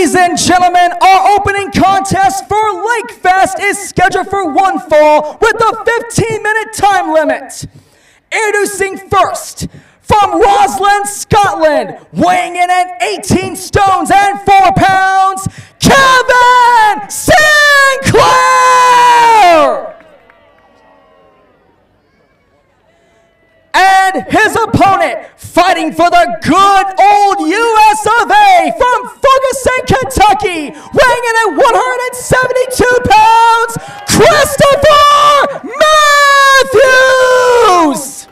Ladies and gentlemen, our opening contest for Lakefest is scheduled for one fall with a 15-minute time limit. Introducing first, from Roslyn, Scotland, weighing in at 18 stones and 4 pounds, Kevin Sinclair! And his opponent, fighting for the good old US of A from Ferguson, Kentucky, weighing in at 172 pounds, Christopher Matthews!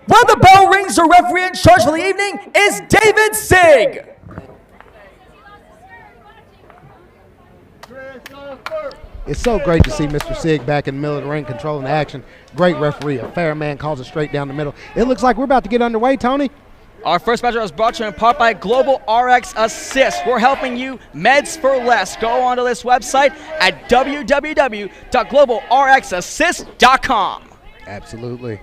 When the bell rings, the referee in charge for the evening is David Sigg. It's so great to see Mr. Sigg back in the middle of the ring controlling the action. Great referee, a fair man, calls it straight down the middle. It looks like we're about to get underway, Tony. Our first match was brought to you in part by Global RX Assist. We're helping you meds for less. Go onto this website at www.globalrxassist.com. Absolutely.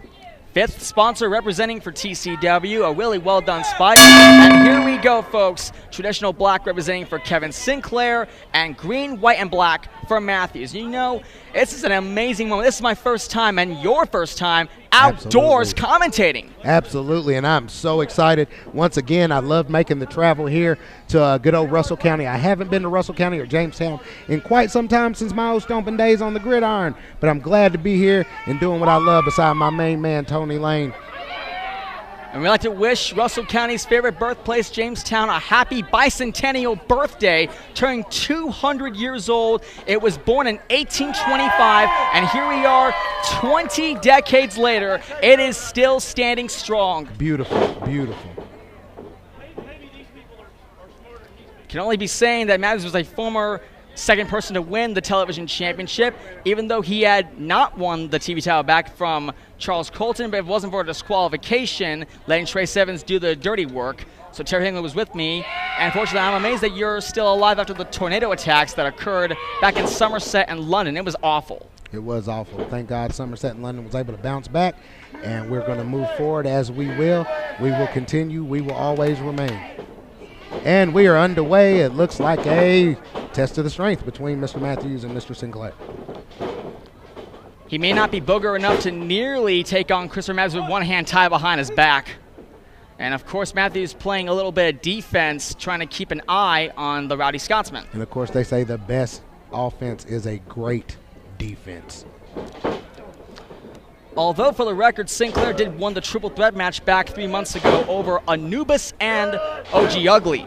Fifth sponsor representing for TCW, a really well done spot. And here we go, folks. Traditional black representing for Kevin Sinclair and green, white, and black for Matthews. You know, this is an amazing moment. This is my first time and your first time outdoors commentating. Absolutely, and I'm so excited. Once again, I love making the travel here to good old Russell County. I haven't been to Russell County or Jamestown in quite some time since my old stomping days on the gridiron, but I'm glad to be here and doing what I love beside my main man, Tony Lane. And we'd like to wish Russell County's favorite birthplace, Jamestown, a happy bicentennial birthday, turning 200 years old. It was born in 1825, and here we are 20 decades later. It is still standing strong. Beautiful, beautiful. Can only be saying that Matthews was a former second person to win the television championship, even though he had not won the TV title back from Charles Colton, but if it wasn't for a disqualification, letting Trace Evans do the dirty work. So Terry Hingley was with me, and unfortunately I'm amazed that you're still alive after the tornado attacks that occurred back in Somerset and London. It was awful. It was awful. Thank God Somerset and London was able to bounce back, and we're going to move forward as we will. We will continue. We will always remain. And we are underway. It looks like a test of the strength between Mr. Matthews and Mr. Sinclair. He may not be booger enough to nearly take on Christopher Matthews with one hand tied behind his back. And of course, Matthews playing a little bit of defense, trying to keep an eye on the Rowdy Scotsman. And of course, they say the best offense is a great defense. Although, for the record, Sinclair did win the triple threat match back 3 months ago over Anubis and OG Ugly,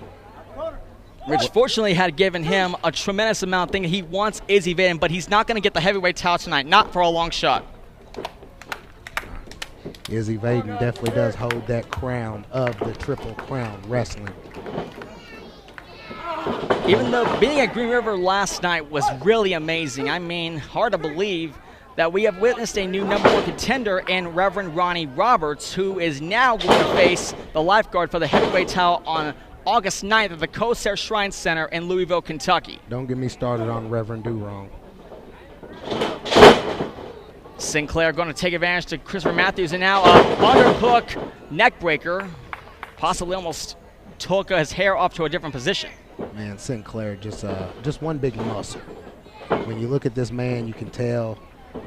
which fortunately had given him a tremendous amount of things he wants is evading, but he's not going to get the heavyweight title tonight, not for a long shot. Izzy Vaden definitely does hold that crown of the Triple Crown Wrestling. Even though being at Green River last night was really amazing, I mean, hard to believe that we have witnessed a new #1 contender in Reverend Ronnie Roberts, who is now going to face the lifeguard for the heavyweight title on August 9th at the Cosair Shrine Center in Louisville, Kentucky. Don't get me started on Reverend Do-Wrong. Sinclair going to take advantage to Christopher Matthews, and now a underhook neck breaker. Possibly almost took his hair up to a different position. Man, Sinclair just one big muscle. When you look at this man, you can tell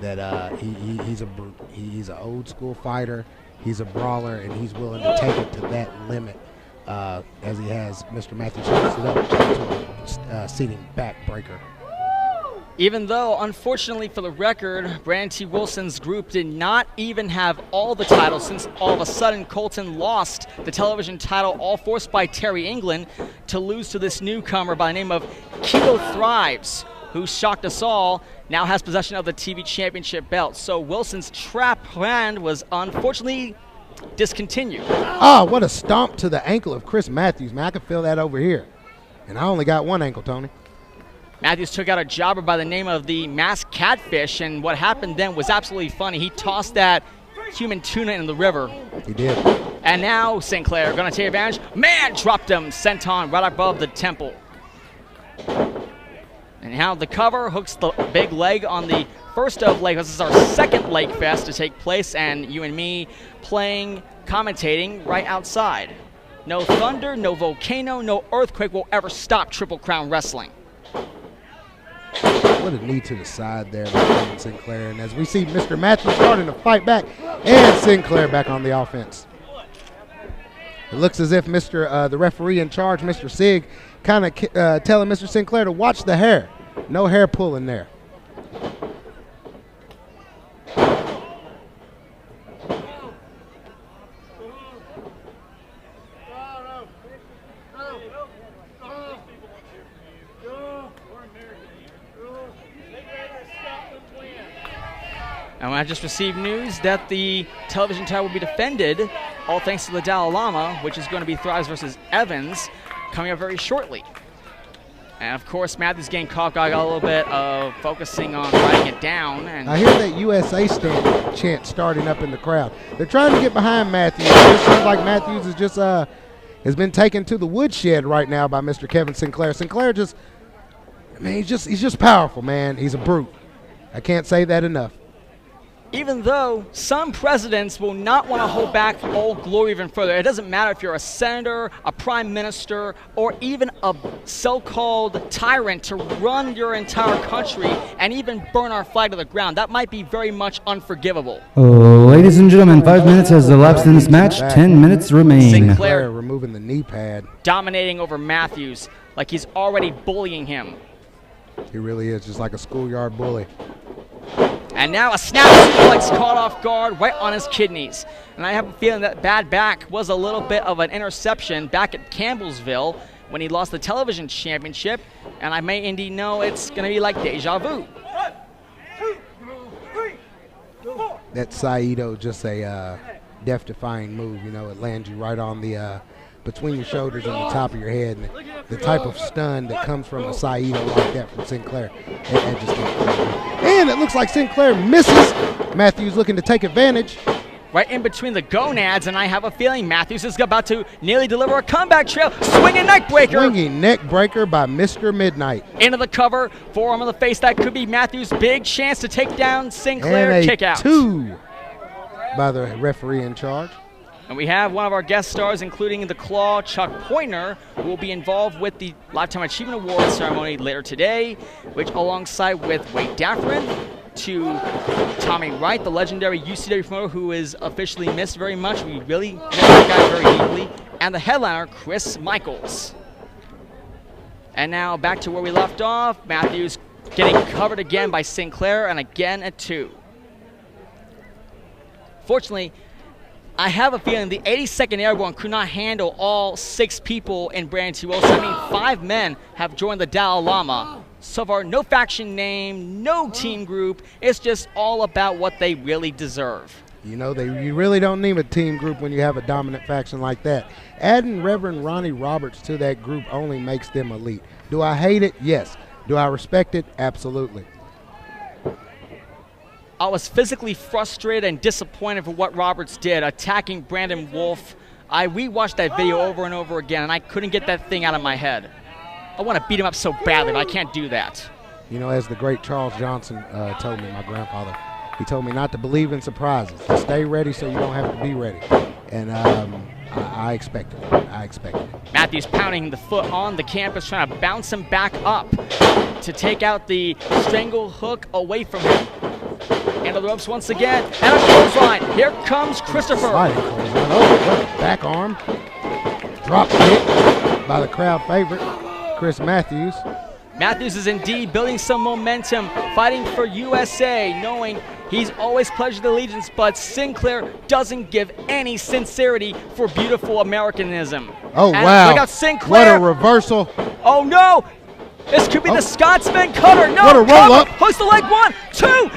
that he's a brute. He's an old school fighter. He's a brawler, and he's willing to take it to that limit. As he has Mr. Matthews sit up to a seating backbreaker. Even though, unfortunately for the record, Brandon T. Wilson's group did not even have all the titles, since all of a sudden Colton lost the television title, all forced by Terry England, to lose to this newcomer by the name of Keto Thrives, who shocked us all, now has possession of the TV championship belt. So Wilson's trap plan was unfortunately discontinued. Oh, what a stomp to the ankle of Chris Matthews, man. I could feel that over here. And I only got one ankle, Tony. Matthews took out a jobber by the name of the Masked Catfish, and what happened then was absolutely funny. He tossed that human tuna in the river. He did. And now Sinclair going to take advantage. Man, dropped him, senton right above the temple. And now the cover hooks the big leg on the first of Lakefest. This is our second Lakefest to take place, and you and me playing, commentating right outside. no thunder, no volcano, no earthquake will ever stop Triple Crown Wrestling. What a knee to the side there by Kevin Sinclair. And as we see Mr. Matthews starting to fight back, and Sinclair back on the offense. It looks as if the referee in charge, Mr. Sig, kind of telling Mr. Sinclair to watch the hair. No hair pulling there. And I just received news that the television title will be defended, all thanks to the Dalai Lama, which is going to be Thrives versus Evans, coming up very shortly. And of course, Matthews getting caught, got a little bit of focusing on writing it down. And I hear that USA chant starting up in the crowd. They're trying to get behind Matthews. It seems like Matthews is just has been taken to the woodshed right now by Mr. Kevin Sinclair. Sinclair he's just powerful, man. He's a brute. I can't say that enough. Even though some presidents will not want to hold back Old Glory even further. It doesn't matter if you're a senator, a prime minister, or even a so-called tyrant to run your entire country and even burn our flag to the ground. That might be very much unforgivable. Ladies and gentlemen, 5 minutes has elapsed in this match. 10 minutes remain. Sinclair removing the knee pad. Dominating over Matthews like he's already bullying him. He really is, just like a schoolyard bully. And now a snap suplex caught off guard right on his kidneys. And I have a feeling that bad back was a little bit of an interception back at Campbellsville when he lost the television championship. And I may indeed know it's going to be like deja vu. That Saito, just a death-defying move. You know, it lands you right on the between your shoulders and the top of your head. And the type of stun that comes from a Saito like that from Sinclair. It just and it looks like Sinclair misses. Matthews looking to take advantage. Right in between the gonads, and I have a feeling Matthews is about to nearly deliver a comeback trail. Swinging neck breaker. Swinging neck breaker by Mr. Midnight. Into the cover, forearm on the face. That could be Matthews' big chance to take down Sinclair. And kick out. 2 by the referee in charge. And we have one of our guest stars, including the Claw, Chuck Pointer, who will be involved with the Lifetime Achievement Award ceremony later today, which alongside with Wade Daffrin, to Tommy Wright, the legendary UCW promoter who is officially missed very much. We really miss that guy very deeply. And the headliner, Chris Michaels. And now back to where we left off. Matthews getting covered again by Sinclair, and again at 2. Fortunately, I have a feeling the 82nd Airborne could not handle all 6 people in Brandon T. Wilson. I mean, 5 men have joined the Dalai Lama. So far, no faction name, no team group. It's just all about what they really deserve. You know, you really don't need a team group when you have a dominant faction like that. Adding Reverend Ronnie Roberts to that group only makes them elite. Do I hate it? Yes. Do I respect it? Absolutely. I was physically frustrated and disappointed for what Roberts did, attacking Brandon Wolf. I rewatched that video over and over again, and I couldn't get that thing out of my head. I want to beat him up so badly, but I can't do that. You know, as the great Charles Johnson told me, my grandfather, he told me not to believe in surprises. To stay ready so you don't have to be ready. And I expected it. I expected it. Matthews pounding the foot on the campus, trying to bounce him back up to take out the strangle hook away from him. Into the ropes once again, and a clothesline. Here comes Christopher. Sliding clothesline. Oh, what a back arm. Drop kick by the crowd favorite, Chris Matthews. Matthews is indeed building some momentum, fighting for USA, knowing he's always pledged allegiance, but Sinclair doesn't give any sincerity for beautiful Americanism. Oh, and wow. Look out, Sinclair. What a reversal. Oh, no. This could be the Scotsman cutter. No, what a roll-up. Hoist the leg, 1, 2, and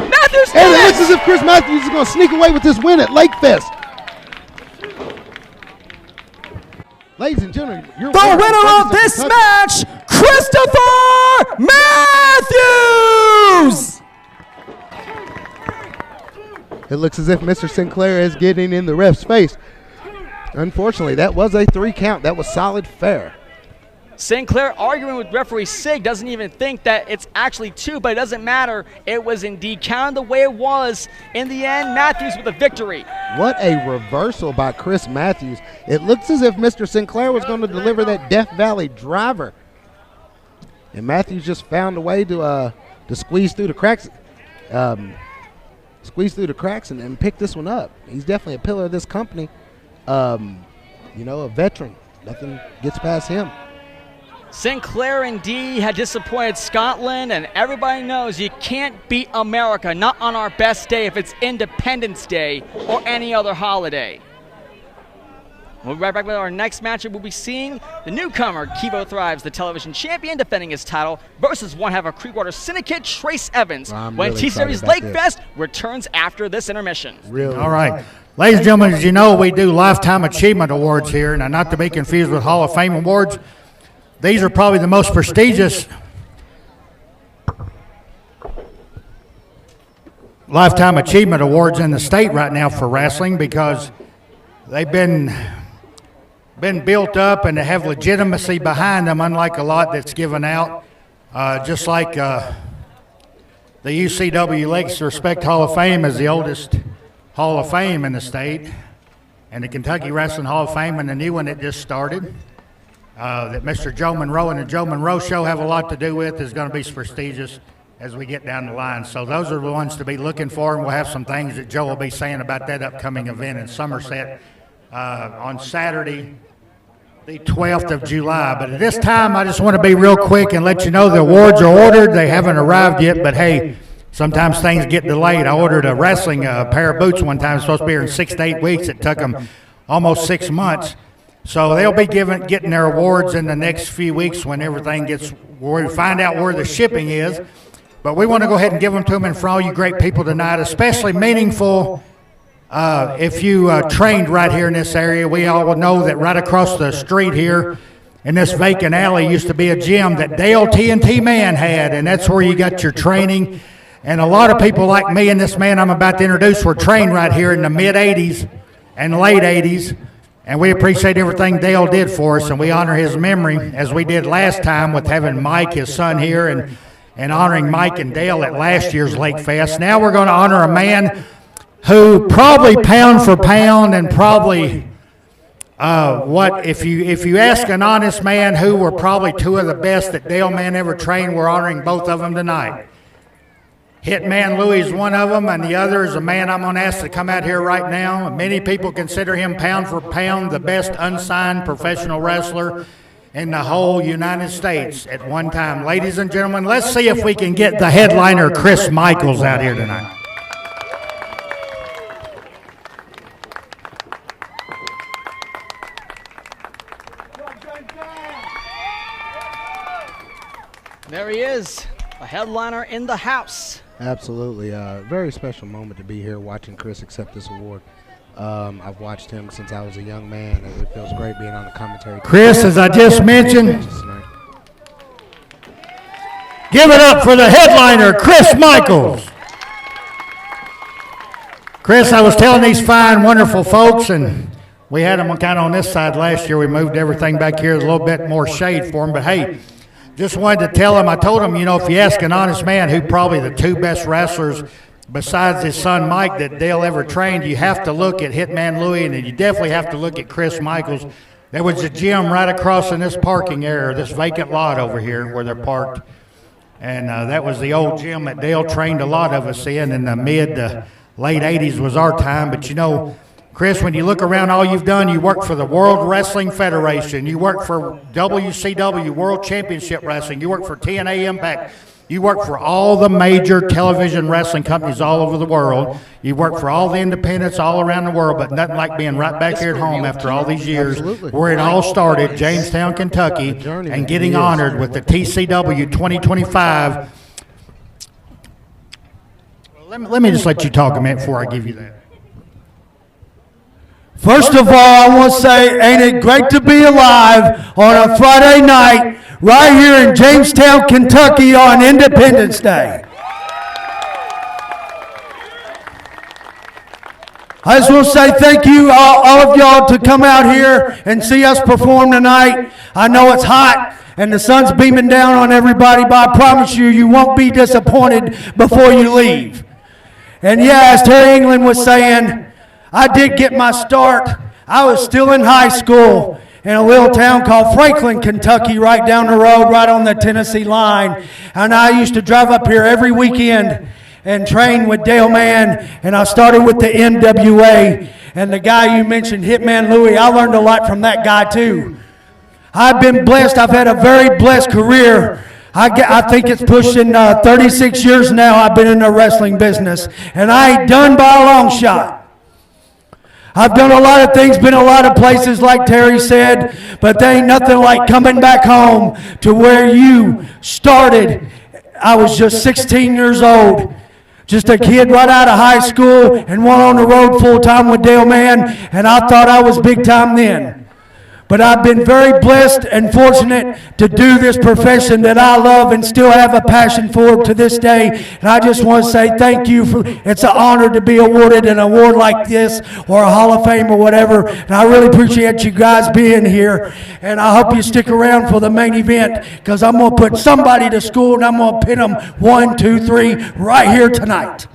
Matthews And it looks as if Chris Matthews is going to sneak away with this win at Lakefest. Ladies and gentlemen, the winner of this match, Christopher Matthews! It looks as if Mr. Sinclair is getting in the ref's face. Unfortunately, that was a 3 count. That was solid fair. Sinclair arguing with referee Sig, doesn't even think that it's actually 2, but it doesn't matter. It was indeed counted the way it was. In the end, Matthews with a victory. What a reversal by Chris Matthews. It looks as if Mr. Sinclair was going to deliver that Death Valley driver. And Matthews just found a way to squeeze through the cracks. And pick this one up. He's definitely a pillar of this company. A veteran. Nothing gets past him. Sinclair indeed had disappointed Scotland, and everybody knows you can't beat America, not on our best day if it's Independence Day or any other holiday. We'll be right back with our next matchup. We'll be seeing the newcomer, Kivo Thrives, the television champion, defending his title, versus one half of Creekwater Syndicate, Trace Evans, when T-Series Lakefest returns after this intermission. Really? All right. Ladies and gentlemen, as you know, we do Lifetime Achievement Awards here, and not to be confused with Hall of Fame Awards. These are probably the most prestigious Lifetime Achievement Awards in the state right now for wrestling, because they've been built up and they have legitimacy behind them, unlike a lot that's given out. Just like the UCW Legacy Respect Hall of Fame is the oldest Hall of Fame in the state, and the Kentucky Wrestling Hall of Fame and the new one that just started, that Mr. Joe Monroe and the Joe Monroe Show have a lot to do with, is going to be as prestigious as we get down the line. So those are the ones to be looking for, and we'll have some things that Joe will be saying about that upcoming event in Somerset on Saturday, the 12th of July. But at this time, I just want to be real quick and let you know the awards are ordered. They haven't arrived yet, but hey, sometimes things get delayed. I ordered a wrestling pair of boots one time. It's supposed to be here in 6 to 8 weeks. It took them almost 6 months. So they'll be getting their awards in the next few weeks when everything where we find out where the shipping is. But we want to go ahead and give them to them, and for all you great people tonight, especially meaningful if you trained right here in this area. We all know that right across the street here in this vacant alley used to be a gym that Dale TNT Man had, and that's where you got your training. And a lot of people like me and this man I'm about to introduce were trained right here in the mid-'80s and late 80s. And we appreciate everything Dale did for us, and we honor his memory as we did last time with having Mike, his son, here, and honoring Mike and Dale at last year's Lakefest. Now we're going to honor a man who probably pound for pound and probably if you ask an honest man who were probably 2 of the best that Dale man ever trained, we're honoring both of them tonight. Hitman Louie is one of them, and the other is a man I'm going to ask to come out here right now. Many people consider him pound for pound the best unsigned professional wrestler in the whole United States at one time. Ladies and gentlemen, let's see if we can get the headliner Chris Michaels out here tonight. There he is, a headliner in the house. Absolutely. A very special moment to be here watching Chris accept this award. I've watched him since I was a young man, and it feels great being on the commentary. Chris, as I just mentioned, give it up for the headliner, Chris Michaels. Chris, I was telling these fine, wonderful folks, and we had them kind of on this side last year. We moved everything back here, a little bit more shade for them, but hey, just wanted to tell him, I told him, if you ask an honest man who probably the 2 best wrestlers besides his son Mike that Dale ever trained, you have to look at Hitman Louie, and you definitely have to look at Chris Michaels. There was a gym right across in this parking area, this vacant lot over here where they're parked. And that was the old gym that Dale trained a lot of us in the mid to late 80s was our time. But Chris, when you look around all you've done, you work for the World Wrestling Federation, you work for WCW, World Championship Wrestling, you work for TNA Impact, you work for all the major television wrestling companies all over the world, you work for all the independents all around the world, but nothing like being right back here at home after all these years where it all started, Jamestown, Kentucky, and getting honored with the TCW 2025. Let me just let you talk a minute before I give you that. First of all, I want to say, ain't it great to be alive on a Friday night right here in Jamestown, Kentucky on Independence Day. I just want to say thank you, all of y'all, to come out here and see us perform tonight. I know it's hot, and the sun's beaming down on everybody, but I promise you, you won't be disappointed before you leave. And yeah, as Terry England was saying, I did get my start. I was still in high school in a little town called Franklin, Kentucky, right down the road, right on the Tennessee line. And I used to drive up here every weekend and train with Dale Mann, and I started with the NWA. And the guy you mentioned, Hitman Louie, I learned a lot from that guy too. I've been blessed. I've had a very blessed career. I think it's pushing 36 years now I've been in the wrestling business, and I ain't done by a long shot. I've done a lot of things, been a lot of places like Terry said, but there ain't nothing like coming back home to where you started. I was just 16 years old, just a kid right out of high school and went on the road full time with Dale Mann, and I thought I was big time then. But I've been very blessed and fortunate to do this profession that I love and still have a passion for to this day. And I just want to say thank you. It's an honor to be awarded an award like this or a Hall of Fame or whatever. And I really appreciate you guys being here. And I hope you stick around for the main event, because I'm going to put somebody to school and I'm going to pin them 1, 2, 3 right here tonight.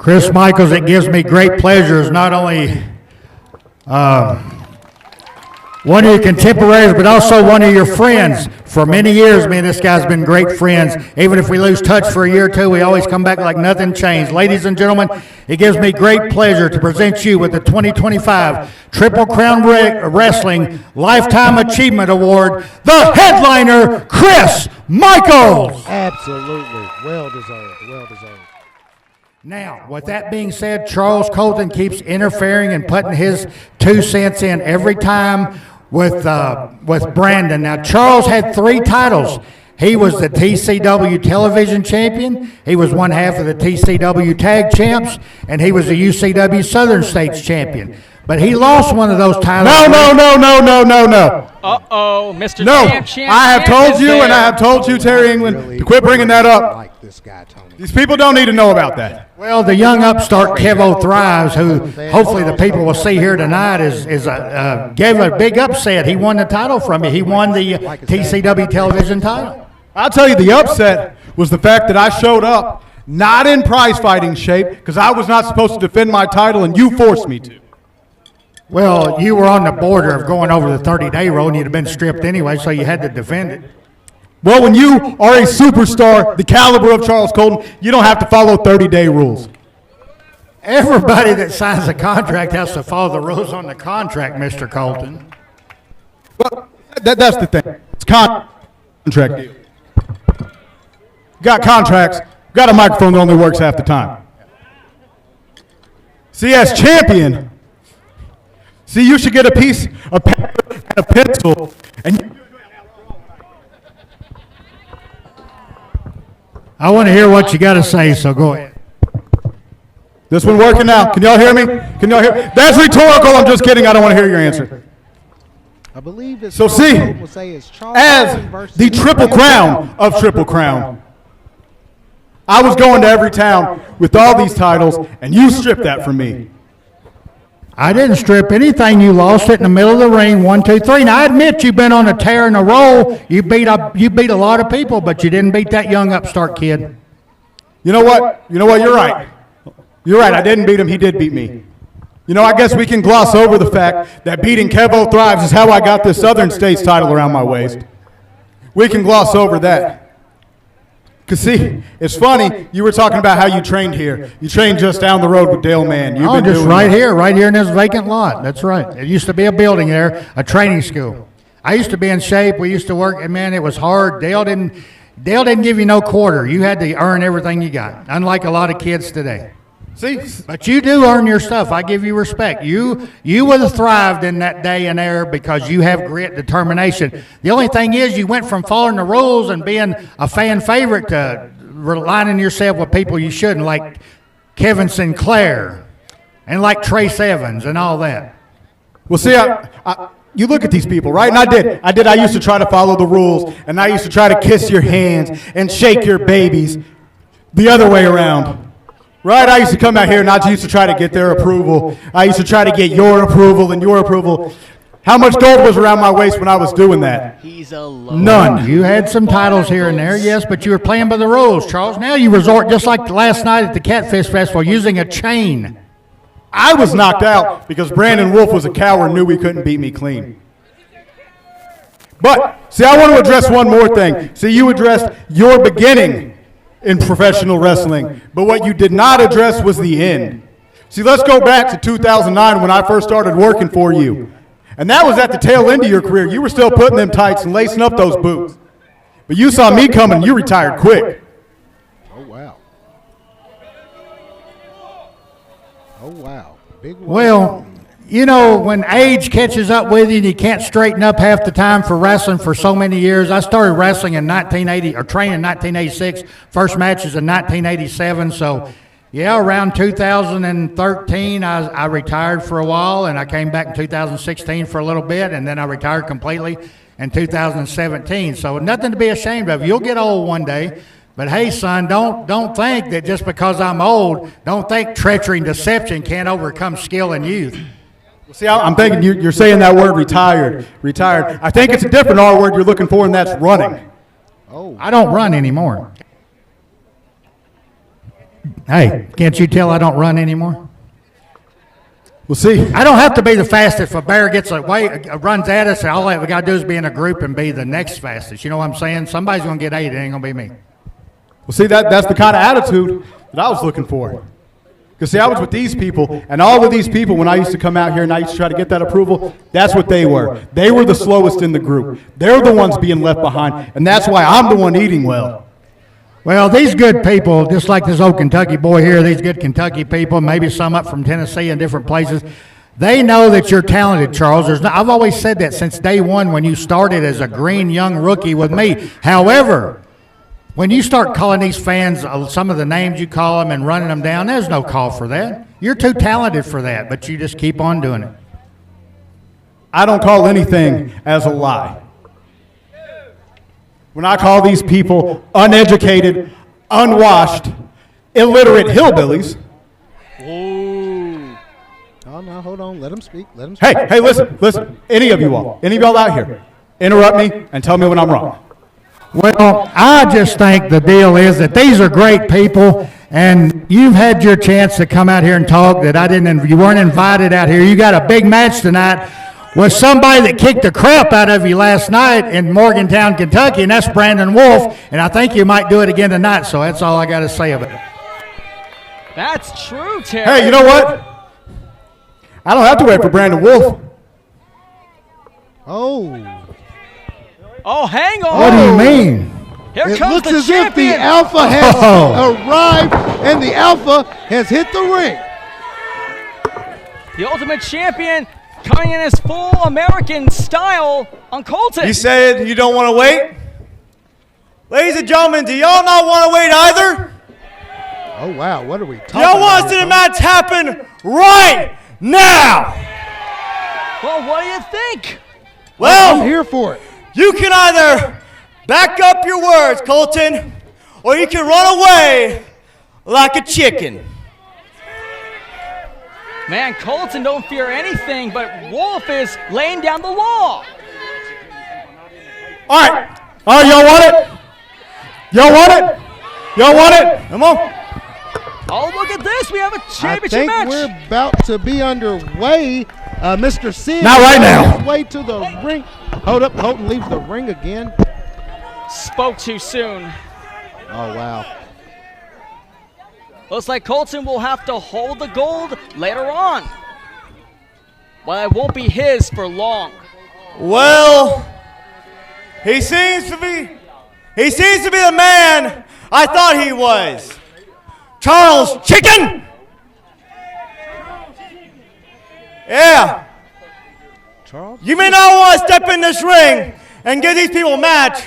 Chris Michaels, it gives me great pleasure as not only one of your contemporaries, but also one of your friends. For many years, me and this guy's been great friends. Even if we lose touch for a year or two, we always come back like nothing changed. Ladies and gentlemen, it gives me great pleasure to present you with the 2025 Triple Crown Wrestling Lifetime Achievement Award, the headliner, Chris Michaels. Absolutely. Well deserved. Well deserved. Now, with that being said, Charles Colton keeps interfering and putting his 2 cents in every time with Brandon. Now, Charles had 3 titles. He was the TCW Television Champion, he was one half of the TCW Tag Champs, and he was the UCW Southern States Champion. But he lost one of those titles. No. Uh-oh, Mr. No, Champ I have told you, there. and I have told you, Terry England, to quit bringing that up. Like this guy, Tony. These people don't need to know about that. Well, the young upstart Kevo Thrives, who hopefully the people will see here tonight, gave a big upset. He won the title from you. He won the TCW Television title. I'll tell you, the upset was the fact that I showed up not in prize fighting shape because I was not supposed to defend my title, and you forced me to. Well, you were on the border of going over the 30-day rule, and you'd have been stripped anyway, so you had to defend it. Well, when you are a superstar, the caliber of Charles Colton, you don't have to follow 30-day rules. Everybody that signs a contract has to follow the rules on the contract, Mr. Colton. Well, that's the thing. It's contract deal. Got contracts, got a microphone that only works half the time. See, as champion, you should get a piece of paper and a pencil, and I want to hear what you got to say, so go ahead. this one working now. Can y'all hear me? Can y'all hear? That's rhetorical. I'm just kidding. I don't want to hear your answer. I believe it's So see, as versus the Triple Crown of Triple Crown, I was going to every town with all these titles, and you stripped that from me. I didn't strip anything. You lost it in the middle of the ring, 1, 2, 3. Now, I admit you've been on a tear and a roll. You beat a lot of people, but you didn't beat that young upstart kid. You know what? You're right. You're right. I didn't beat him. He did beat me. You know, I guess we can gloss over the fact that beating Kevo Thrives is how I got this Southern States title around my waist. We can gloss over that. Because, see, it's funny, you were talking about how you trained here. You trained just down the road with Dale Mann. You've been Just doing right that. here in this vacant lot. That's right. It used to be a building there, a training school. I used to be in shape. We used to work, and man, it was hard. Dale didn't give you no quarter. You had to earn everything you got, unlike a lot of kids today. See? But you do earn your stuff. I give you respect. You would have thrived in that day and era because you have grit, determination. The only thing is you went from following the rules and being a fan favorite to aligning yourself with people you shouldn't, like Kevin Sinclair and like Trace Evans and all that. Well, see, you look at these people, right? And I used to try to follow the rules, and I used to try to kiss your hands and shake your babies the other way around. Right? I used to come out here and I used to try to get their approval. I used to try to get your approval and your approval. How much gold was around my waist when I was doing that? He's alone. None. You had some titles here and there, yes, but you were playing by the rules, Charles. Now you resort, just like last night at the Catfish Festival, using a chain. I was knocked out because Brandon Wolf was a coward and knew he couldn't beat me clean. But, see, I want to address one more thing. See, you addressed your beginning in professional wrestling, but what you did not address was the end. See, let's go back to 2009 when I first started working for you. And that was at the tail end of your career. You were still putting them tights and lacing up those boots. But you saw me coming and you retired quick. Oh, wow. Oh, wow. Big one. Well, you know, when age catches up with you and you can't straighten up half the time for wrestling for so many years. I started wrestling in 1980, or training in 1986. First matches in 1987. So, yeah, around 2013, I retired for a while, and I came back in 2016 for a little bit, and then I retired completely in 2017. So nothing to be ashamed of. You'll get old one day. But hey, son, don't think that just because I'm old, don't think treachery and deception can't overcome skill and youth. Well, see, I'm thinking you're saying that word retired. I think it's a different R word you're looking for, and that's running. Oh, I don't run anymore. Hey, can't you tell I don't run anymore? Well, see, I don't have to be the fastest. If a bear gets runs at us, all we got to do is be in a group and be the next fastest. You know what I'm saying? Somebody's going to get 8. It ain't going to be me. well, see, that's the kind of attitude that I was looking for. Because, see, I was with these people, and all of these people, when I used to come out here and I used to try to get that approval, that's what they were. They were the slowest in the group. They're the ones being left behind, and that's why I'm the one eating well. Well, these good people, just like this old Kentucky boy here, these good Kentucky people, maybe some up from Tennessee and different places, they know that you're talented, Charles. I've always said that since day one when you started as a green young rookie with me. However, when you start calling these fans some of the names you call them and running them down, there's no call for that. You're too talented for that, but you just keep on doing it. I don't call anything as a lie. When I call these people uneducated, unwashed, illiterate hillbillies. oh, no, hold on. Let him speak. Let him speak. Hey, listen. Any of y'all out here, interrupt me and tell me when I'm wrong. Well, I just think the deal is that these are great people, and you've had your chance to come out here and talk that you weren't invited out here. You got a big match tonight with somebody that kicked the crap out of you last night in Morgantown, Kentucky, and that's Brandon Wolf, and I think you might do it again tonight, so that's all I got to say about it. That's true, Terry. Hey, you know what? I don't have to wait for Brandon Wolf. Oh, Oh, hang on. What do you mean? Here it comes looks the as champion. if the Alpha has Oh. arrived, and the Alpha has hit the ring. The Ultimate Champion coming in his full American style on Colton. You said you don't want to wait? Ladies and gentlemen, do y'all not want to wait either? Oh, wow. What are we talking Y'all about? want to see the match happen right now? Well, what do you think? I'm Well, here for it. you can either back up your words, Colton, or you can run away like a chicken. Man, Colton don't fear anything, but Wolf is laying down the law. All right, y'all want it? Y'all want it? Y'all want it? Come on. Oh, look at this. We have a I championship think match. we're about to be underway. Mr. Sid Not right is on now. his way to the ring. Hold up. Colton leaves the ring again. Spoke too soon. Oh, wow. Looks like Colton will have to hold the gold later on. Well, it won't be his for long. Well, he seems to be the man I thought he was. Charles Chicken! Yeah. Charles? You may not want to step in this ring and give these people a match,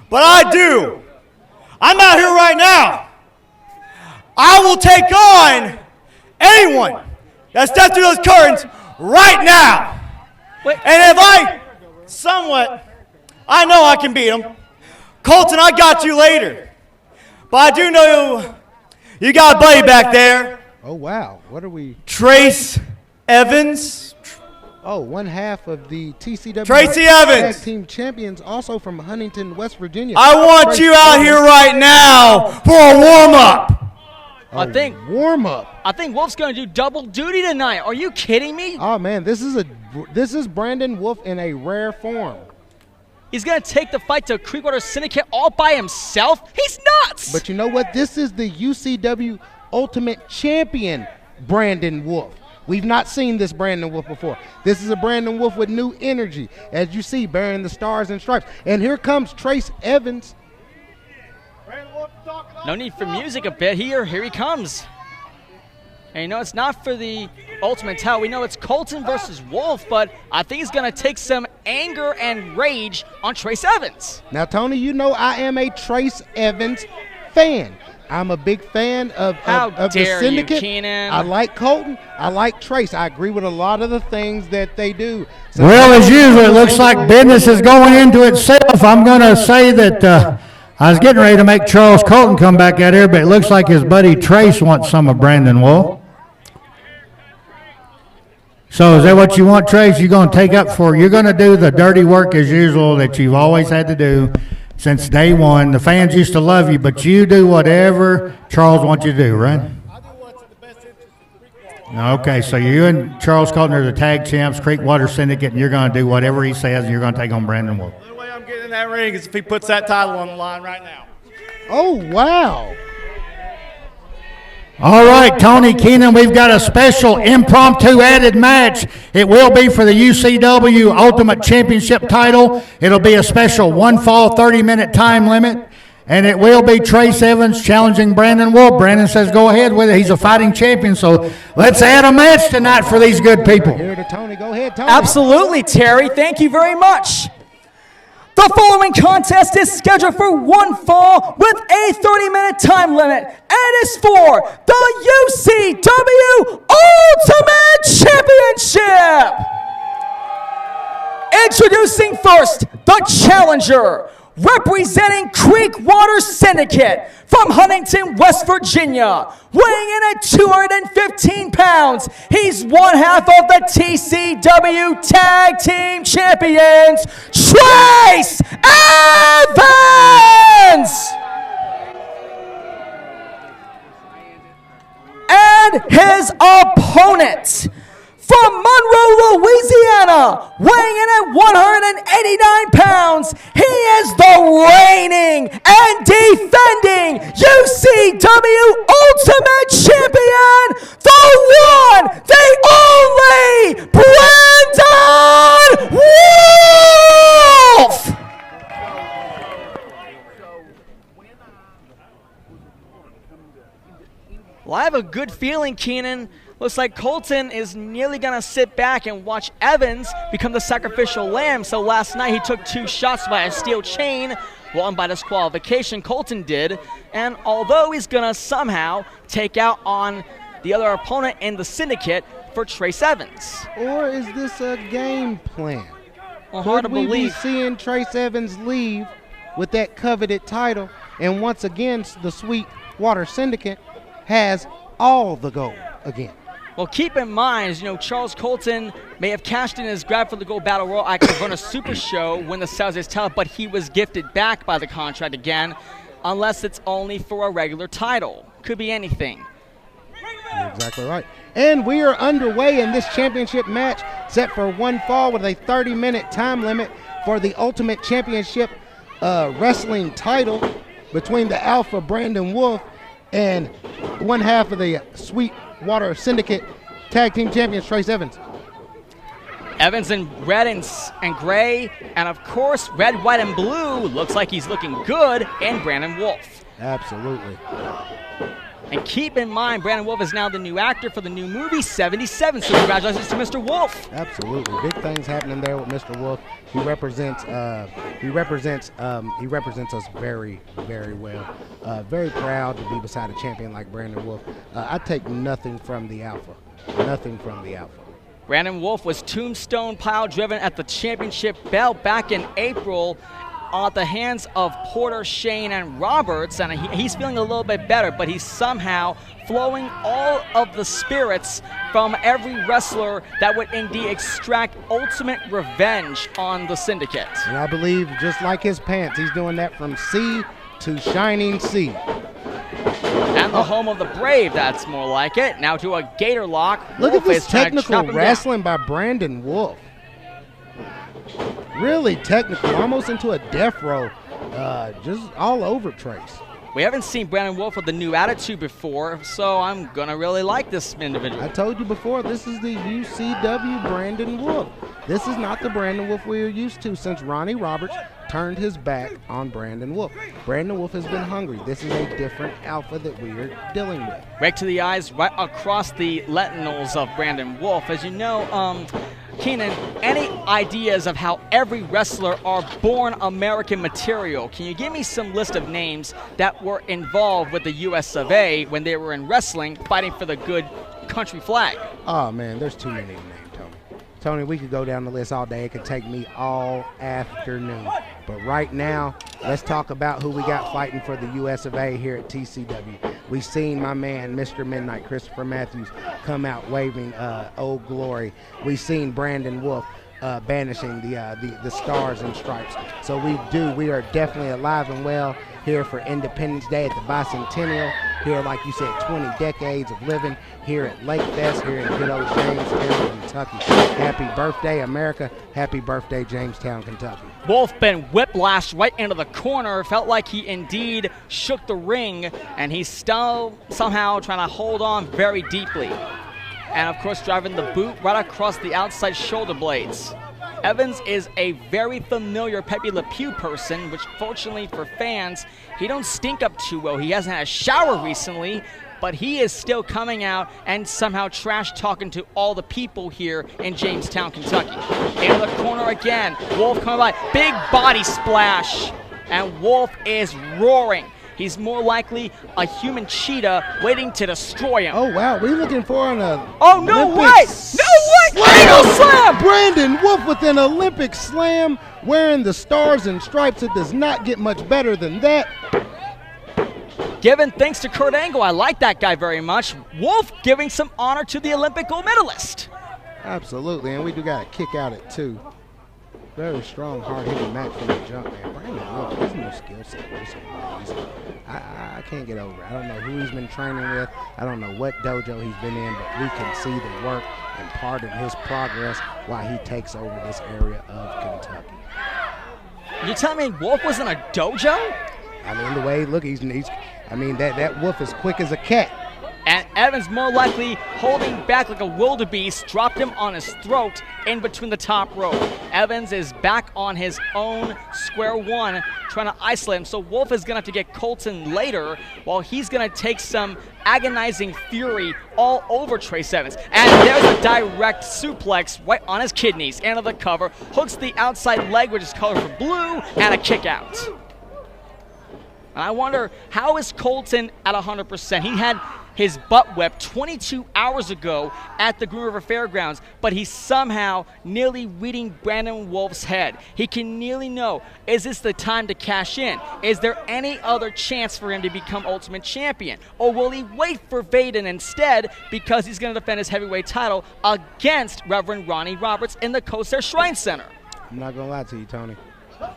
but I do. I'm out here right now. I will take on anyone that steps through those curtains right now. And if I know I can beat him. Colton, I got you later. But I do know you got a buddy back there. Oh, wow. What are we? Trace Evans. Oh, one half of the TCW Tracy Evans. Tag Team Champions, also from Huntington, West Virginia. I want you out here right now for a warm-up. I think warm-up. I think Wolf's going to do double duty tonight. Are you kidding me? Oh, man, this is Brandon Wolf in a rare form. He's going to take the fight to Creekwater Syndicate all by himself? He's nuts! But you know what? This is the UCW Ultimate Champion, Brandon Wolf. We've not seen this Brandon Wolf before. This is a Brandon Wolf with new energy, as you see, bearing the stars and stripes. And here comes Trace Evans. No need for music a bit. Here he comes. And you know, it's not for the Ultimate title. We know it's Colton versus Wolf, but I think he's going to take some anger and rage on Trace Evans. Now, Tony, you know I am a Trace Evans fan. I'm a big fan of the Syndicate. You, Keenan. I like Colton. I like Trace. I agree with a lot of the things that they do. So well, as usual, it looks like business is going into itself. I'm going to say that I was getting ready to make Charles Colton come back out here, but it looks like his buddy Trace wants some of Brandon Wolf. So is that what you want, Trace? You're going to take up for, you're going to do the dirty work as usual that you've always had to do since day one. The fans used to love you, but you do whatever Charles wants you to do, right? I do what's in the best interest of Creekwater. Okay, so you and Charles Colton are the tag champs, Creekwater Syndicate, and you're going to do whatever he says, and you're going to take on Brandon Wolf. The only way I'm getting in that ring is if he puts that title on the line right now. Oh, wow. All right, Tony Keenan, we've got a special impromptu added match. It will be for the UCW Ultimate Championship title. It'll be a special one-fall, 30-minute time limit, and it will be Trace Evans challenging Brandon Wolf. Brandon says go ahead with it. He's a fighting champion, so let's add a match tonight for these good people. Here to Tony. Go ahead, Tony. Absolutely, Terry. Thank you very much. The following contest is scheduled for one fall with a 30-minute time limit and is for the UCW Ultimate Championship. Introducing first, the challenger, representing Creekwater Syndicate from Huntington, West Virginia, weighing in at 215 pounds. He's one half of the TCW Tag Team Champions, Trace Evans! And his opponent, from Monroe, Louisiana, weighing in at 189 pounds, he is the reigning and defending UCW Ultimate Champion, the one, the only, Brandon Wolf! Well, I have a good feeling, Keenan. Looks like Colton is nearly going to sit back and watch Evans become the sacrificial lamb. So last night he took 2 shots by a steel chain, won by disqualification, Colton did. And although he's going to somehow take out on the other opponent in the syndicate for Trace Evans. Or is this a game plan? Well, hard to Could we be believe. seeing Trace Evans leave with that coveted title, and once again the Sweetwater Syndicate has all the gold again? Well, keep in mind, you know, Charles Colton may have cashed in his grab for the Gold Battle Royal at Corona Super Show when the South's title, but he was gifted back by the contract again, unless it's only for a regular title. Could be anything. You're exactly right. And we are underway in this championship match, set for one fall with a 30-minute time limit for the Ultimate Championship wrestling title between the Alpha Brandon Wolf and one half of the Sweetwater Syndicate Tag Team Champions, Trace Evans. Evans in red and gray, and of course, red, white, and blue. Looks like he's looking good, and Brandon Wolf. Absolutely. And keep in mind, Brandon Wolf is now the new actor for the new movie 77, so congratulations to Mr. Wolf. Absolutely. Big things happening there with Mr. Wolf. He represents us very, very well. Very proud to be beside a champion like Brandon Wolf. I take nothing from the Alpha. Nothing from the Alpha. Brandon Wolf was tombstone pile driven at the championship belt back in April at the hands of Porter, Shane, and Roberts, and he's feeling a little bit better, but he's somehow flowing all of the spirits from every wrestler that would indeed extract ultimate revenge on the Syndicate. And I believe, just like his pants, he's doing that from sea to shining sea. And the home of the brave, that's more like it. Now to a gator lock. Look Wolf at this is trying to technical chop him wrestling by Brandon Wolf. Really technical, almost into a death row, just all over Trace. We haven't seen Brandon Wolf with the new attitude before, so I'm going to really like this individual. I told you before, this is the UCW Brandon Wolf. This is not the Brandon Wolf we're used to since Ronnie Roberts turned his back on Brandon Wolf. Brandon Wolf has been hungry. This is a different alpha that we are dealing with. Right to the eyes, right across the retinals of Brandon Wolf. As you know, Keenan, any ideas of how every wrestler are born American material? Can you give me some list of names that were involved with the US of A when they were in wrestling, fighting for the good country flag? Oh, man, there's too many names, Tony. Tony, we could go down the list all day. It could take me all afternoon. But right now, let's talk about who we got fighting for the US of A here at TCW. We've seen my man, Mr. Midnight, Christopher Matthews, come out waving Old Glory. We've seen Brandon Wolf banishing the stars and stripes. So we are definitely alive and well here for Independence Day at the Bicentennial. Here, like you said, 20 decades of living here at Lakefest, here in good old Jamestown, Kentucky. Happy birthday, America. Happy birthday, Jamestown, Kentucky. Wolf been whiplashed right into the corner. Felt like he indeed shook the ring, and he's still somehow trying to hold on very deeply. And, of course, driving the boot right across the outside shoulder blades. Evans is a very familiar Pepe Le Pew person, which fortunately for fans, he don't stink up too well. He hasn't had a shower recently, but he is still coming out and somehow trash talking to all the people here in Jamestown, Kentucky. Into the corner again. Wolf coming by. Big body splash. And Wolf is roaring. He's more likely a human cheetah waiting to destroy him. Oh, wow. We're looking for an oh, no way! No way! Fatal slam! Brandon Wolf with an Olympic slam wearing the stars and stripes. It does not get much better than that. Given thanks to Kurt Angle, I like that guy very much. Wolf giving some honor to the Olympic gold medalist. Absolutely, and we do got a kick out at 2. Very strong, hard-hitting match from the jump, man. Brandon Wolf, there's no skill set. I can't get over it. I don't know who he's been training with. I don't know what dojo he's been in, but we can see the work and part of his progress while he takes over this area of Kentucky. You telling me Wolf was in a dojo? I mean, the way, look, I mean, that Wolf is quick as a cat. And Evans more likely holding back like a wildebeest, dropped him on his throat in between the top rope. Evans is back on his own square one, trying to isolate him. So Wolf is going to have to get Colton later, while he's going to take some agonizing fury all over Trace Evans. And there's a direct suplex right on his kidneys. Into the cover, hooks the outside leg, which is colored for blue, and a kick out. And I wonder, how is Colton at 100%? He had his butt whipped 22 hours ago at the Green River Fairgrounds, but he's somehow nearly reading Brandon Wolf's head. He can nearly know, is this the time to cash in? Is there any other chance for him to become Ultimate Champion? Or will he wait for Vaden instead because he's going to defend his heavyweight title against Reverend Ronnie Roberts in the Coast Shrine Center? I'm not going to lie to you, Tony.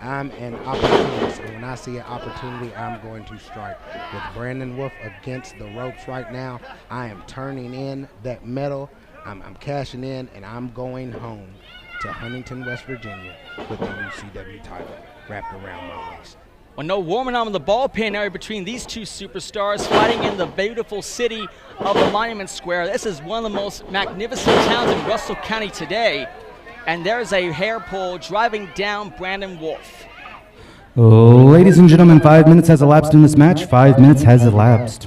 I'm an opportunist, and when I see an opportunity, I'm going to strike. With Brandon Wolf against the ropes right now, I am turning in that medal. I'm cashing in, and I'm going home to Huntington, West Virginia with the UCW title wrapped around my waist. Well, no warming up in the ballpark area between these two superstars fighting in the beautiful city of the Monument Square. This is one of the most magnificent towns in Russell County today. And there's a hair pull driving down Brandon Wolf. Ladies and gentlemen, 5 minutes has elapsed in this match. 5 minutes has elapsed.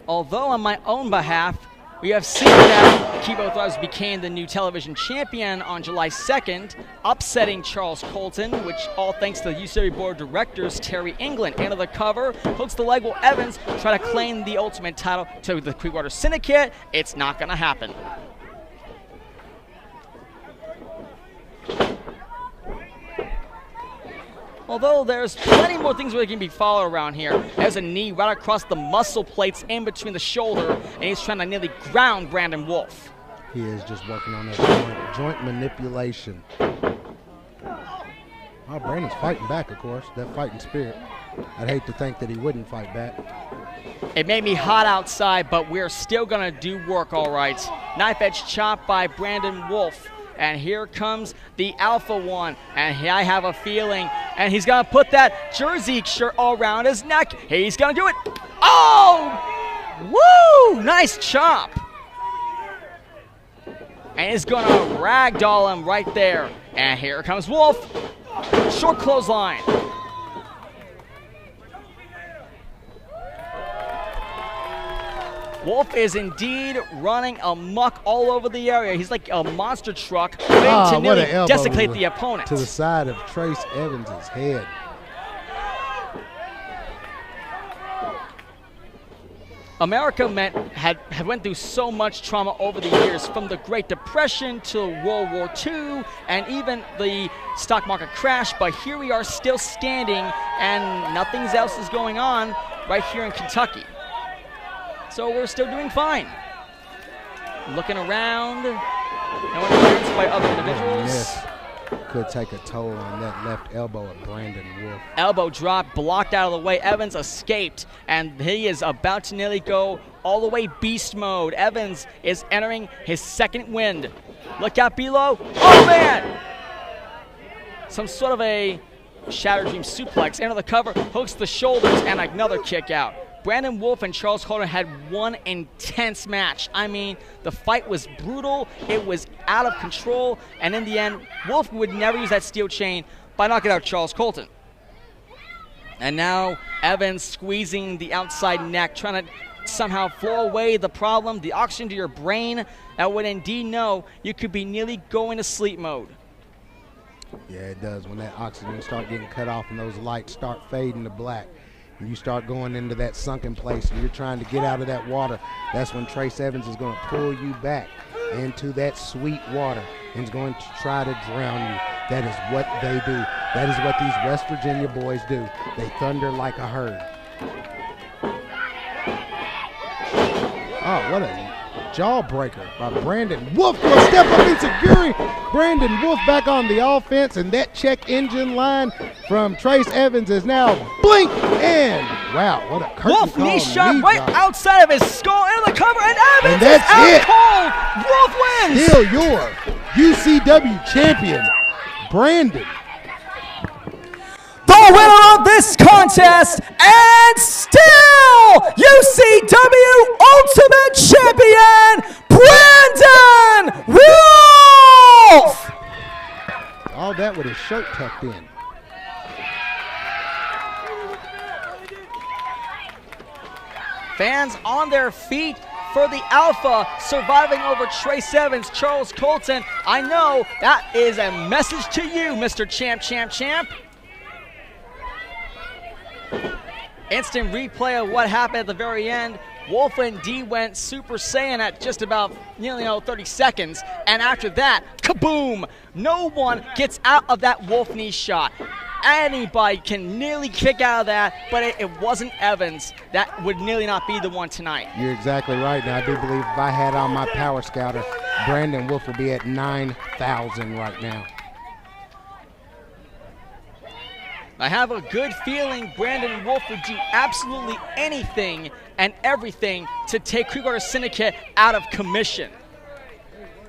Although on my own behalf, We have seen that Kevo Thrives became the new television champion on July 2nd, upsetting Charles Colton, which all thanks to the UCW Board of Directors, Terry England. Into the cover, hooks the leg, will Evans try to claim the Ultimate title to the Creekwater Syndicate. It's not going to happen. Although there's plenty more things where can be followed around here. There's a knee right across the muscle plates in between the shoulder, and he's trying to nearly ground Brandon Wolf. He is just working on that joint manipulation. Oh, Brandon's fighting back, of course. That fighting spirit. I'd hate to think that he wouldn't fight back. It made me hot outside, but we're still going to do work all right. Knife edge chop by Brandon Wolf. And here comes the Alpha one. And I have a feeling. And he's going to put that jersey shirt all around his neck. He's going to do it. Oh! Woo! Nice chop. And he's going to ragdoll him right there. And here comes Wolf. Short clothesline. Wolf is indeed running amok all over the area. He's like a monster truck waiting to nearly desecrate the opponent. To the side of Trace Evans' head. America had went through so much trauma over the years, from the Great Depression to World War II and even the stock market crash, but here we are still standing and nothing else is going on right here in Kentucky. So we're still doing fine. Looking around, and we're influenced by other individuals. Yes. Could take a toll on that left elbow of Brandon Wolf. Elbow drop, blocked out of the way. Evans escaped, and he is about to nearly go all the way beast mode. Evans is entering his second wind. Look out below. Oh, man! Some sort of a Shattered Dream suplex. Into the cover, hooks the shoulders, and another kick out. Brandon Wolf and Charles Colton had one intense match. I mean, the fight was brutal, it was out of control, and in the end, Wolf would never use that steel chain by knocking out Charles Colton. And now Evans squeezing the outside neck, trying to somehow flow away the problem, the oxygen to your brain that would indeed know you could be nearly going to sleep mode. Yeah, it does. When that oxygen start getting cut off and those lights start fading to black, and you start going into that sunken place and you're trying to get out of that water, that's when Trace Evans is going to pull you back into that sweet water and is going to try to drown you. That is what they do. That is what these West Virginia boys do. They thunder like a herd. Oh, what a jawbreaker by Brandon Wolf. To a step up insecurity. Brandon Wolf back on the offense, and that check engine line from Trace Evans is now blink and wow, what a curtain Wolf call knee shot right drop. outside of his skull, into the cover, and Evans And that's is it. out cold. Wolf wins. Still your UCW champion, Brandon. The winner of this contest and still UCW Ultimate Champion, Brandon Wolf! All that with his shirt tucked in. Fans on their feet for the Alpha, surviving over Trace Evans, Charles Colton. I know that is a message to you, Mr. Champ, Champ, Champ. Instant replay of what happened at the very end. Wolf and D went Super Saiyan at just about 30 seconds, and after that, kaboom! No one gets out of that Wolf knee shot. Anybody can nearly kick out of that, but it wasn't Evans. That would nearly not be the one tonight. You're exactly right. Now, I do believe if I had on my Power Scouter, Brandon Wolf would be at 9,000 right now. I have a good feeling Brandon Wolf would do absolutely anything and everything to take Creekwater Syndicate out of commission.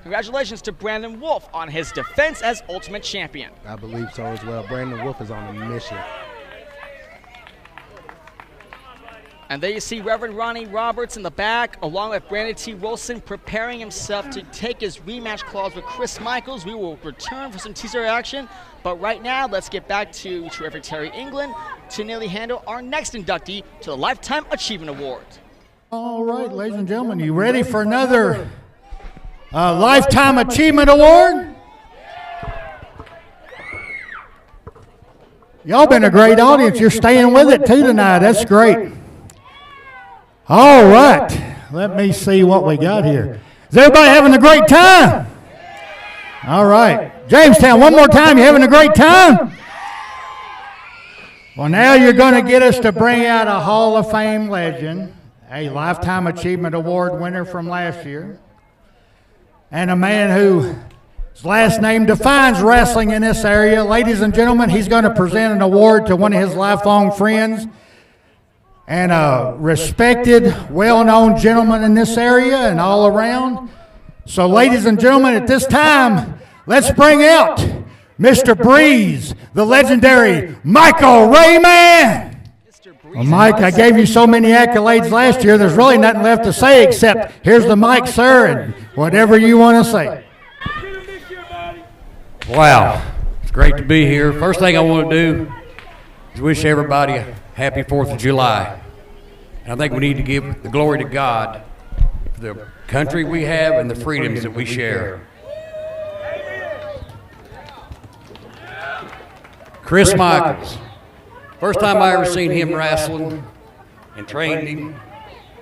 Congratulations to Brandon Wolf on his defense as Ultimate Champion. I believe so as well. Brandon Wolf is on a mission. And there you see Reverend Ronnie Roberts in the back, along with Brandon T. Wilson, preparing himself to take his rematch clause with Chris Michaels. We will return for some teaser action, but right now, let's get back to terrific Terry England to nearly handle our next inductee to the Lifetime Achievement Award. All right, ladies and gentlemen, you ready for another Lifetime Achievement Award? Y'all been a great audience. You're staying with it too tonight. That's great. All right, let me see what we got here. Is everybody having a great time? All right. Jamestown, one more time. You having a great time? Well, now you're going to get us to bring out a Hall of Fame legend, a Lifetime Achievement Award winner from last year, and a man whose last name defines wrestling in this area. Ladies and gentlemen, he's going to present an award to one of his lifelong friends and a respected, well-known gentleman in this area and all around. So, ladies and gentlemen, at this time, let's bring out Mr. Breeze, the legendary Michael Rayman. Well, Mike, I gave you so many accolades last year, there's really nothing left to say except here's the mic, sir, and whatever you want to say. Wow, it's great to be here. First thing I want to do is wish everybody a happy 4th of July. And I think we need to give the glory to God for the country we have and the freedoms that we share. Chris Michaels. First time I ever seen him wrestling and trained him,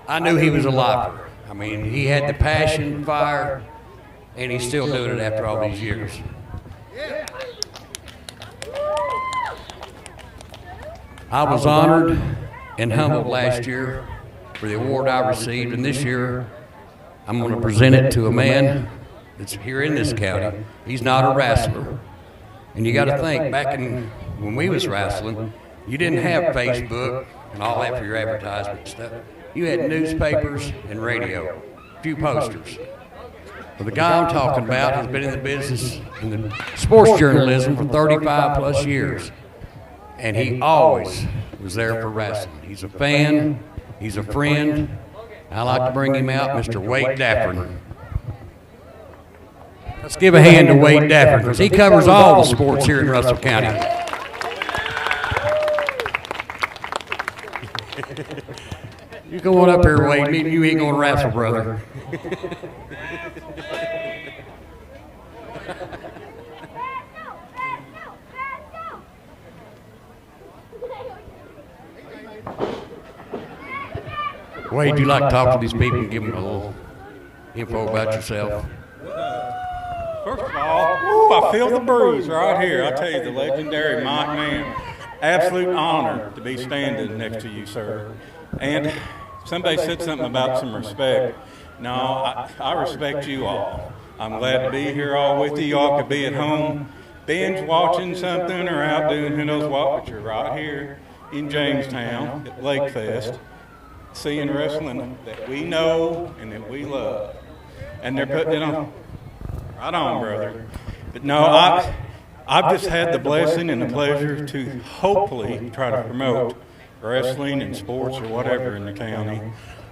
I knew he was a lifer. I mean, he had the passion, fire, and he's still doing it after all these years. I was honored and humbled last year for the award I received, and this year I'm going to present it to a man that's here in this county. He's not a wrestler. And you got to think, back when we was wrestling, you didn't have Facebook and all that for your advertisement and stuff. You had newspapers and radio, a few posters. Well, the guy I'm talking about has been in the business, in the sports journalism for 35 plus years. And he always was there for wrestling. He's a fan, he's a friend. I like to bring him out, Mr. Wade Dafford. Let's give a hand to Wade Dafford, because he covers all the sports here in Russell County. You come on up here, Wade. Me and you ain't gonna wrestle, brother. Wade, do you like to talk to these people and give them a little info about yourself? First of all, I feel the bruise right here. I tell you, the legendary Mike Man. Absolute honor to be standing next to you, sir. And somebody said something about some respect. No, I respect you all. I'm glad to be here all with you. Y'all could be at home binge watching something or out doing who knows what, but you're right here in Jamestown at Lakefest, seeing wrestling that we know and that we love. And they're putting it on. Right on, brother. But no, I've just had the blessing and the pleasure to hopefully try to promote wrestling and sports or whatever in the county.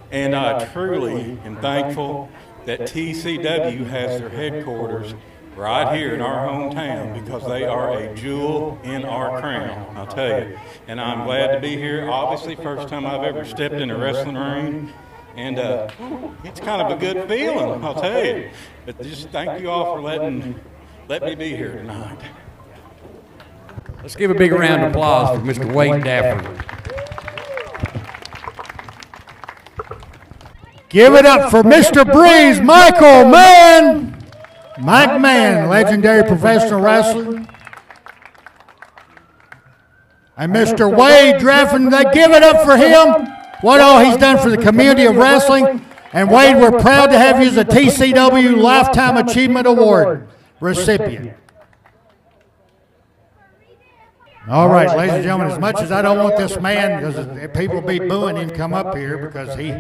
And I truly am thankful that TCW has their headquarters right here in our hometown, because they are a jewel in our crown, I'll tell you. And I'm glad to be here. Obviously, first time I've ever stepped in a wrestling ring. And it's kind of a good feeling, I'll tell you. But just thank you all for letting me be here tonight. Let's give a big round of applause for Mr. Wade Dafford. Give it up for Mr. Breeze, Michael Mann. Mike Mann, legendary professional wrestler. And Mr. Wade Dafford, they give it up for him. What all he's done for the community of wrestling. And Wade, we're proud to have you as a TCW Lifetime Achievement Award recipient. All right, ladies and gentlemen, as much as I don't want this man, because people be booing him, come up here because he...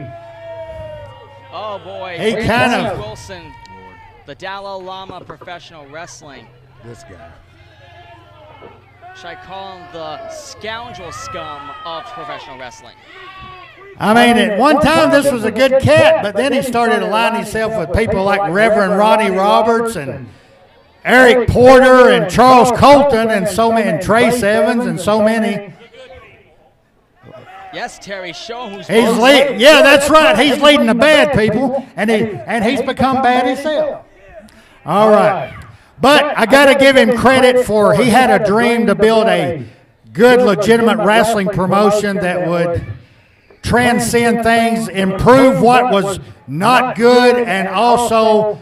Oh boy, he kind of... Wilson, the Dalai Lama professional wrestling. This guy. Should I call him the scoundrel scum of professional wrestling? I mean, at one time this was a good cat, but then he started aligning himself with people like Reverend Ronnie Roberts and Eric Porter and Charles Colton and so many, and Trace Evans and so many. Yes, Terry, show who's He's boss. yeah, that's right. He's leading the bad people, and he's become bad himself. All right. But I got to give him credit for he had a dream to build a good, legitimate wrestling promotion that would transcend things, improve what was not good, and also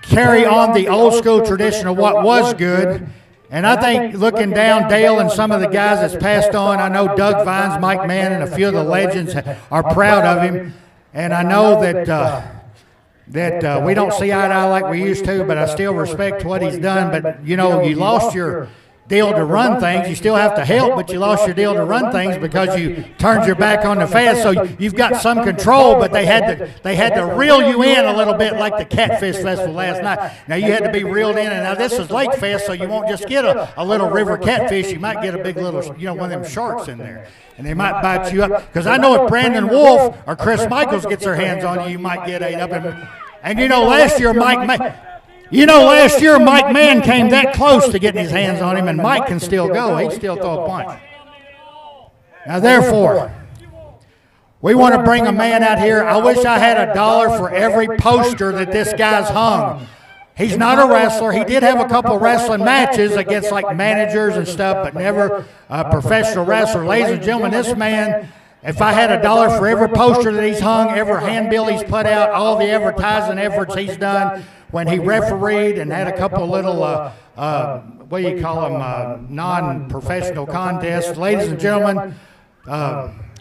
carry on the old school tradition of what was good. And I think looking down, Dale and some of the guys that's passed on, I know Doug Vines, Mike Mann, and a few of the legends are proud of him. And I know that we don't see eye to eye like we used to, but I still respect what he's done. But, you know, you lost your deal to run things. You still have to help, but you lost your deal to run things because you turned your back on the fans. So you've got some control, but they had to reel you in a little bit like the Catfish Festival last night. Now you had to be reeled in, and now this is Lakefest, so you won't just get a little river catfish. You might get a big little, you know, one of them sharks in there, and they might bite you up. Because I know if Brandon Wolf or Chris Michaels gets their hands on you, you might get ate up. And you know, last year Mike Mann came that close to getting his hands on him, and Mike can still go. He can still throw a punch. Now, therefore, we want to bring a man out here. I wish I had $1 for every poster that this guy's hung. He's not a wrestler. He did have a couple wrestling matches against like managers and stuff, but never a professional wrestler. Ladies and gentlemen, this man, if I had $1 for every poster that he's hung, every handbill he's put out, all the advertising efforts he's done, when he refereed and had a couple little, what do you call them, non-professional contests. Ladies and gentlemen,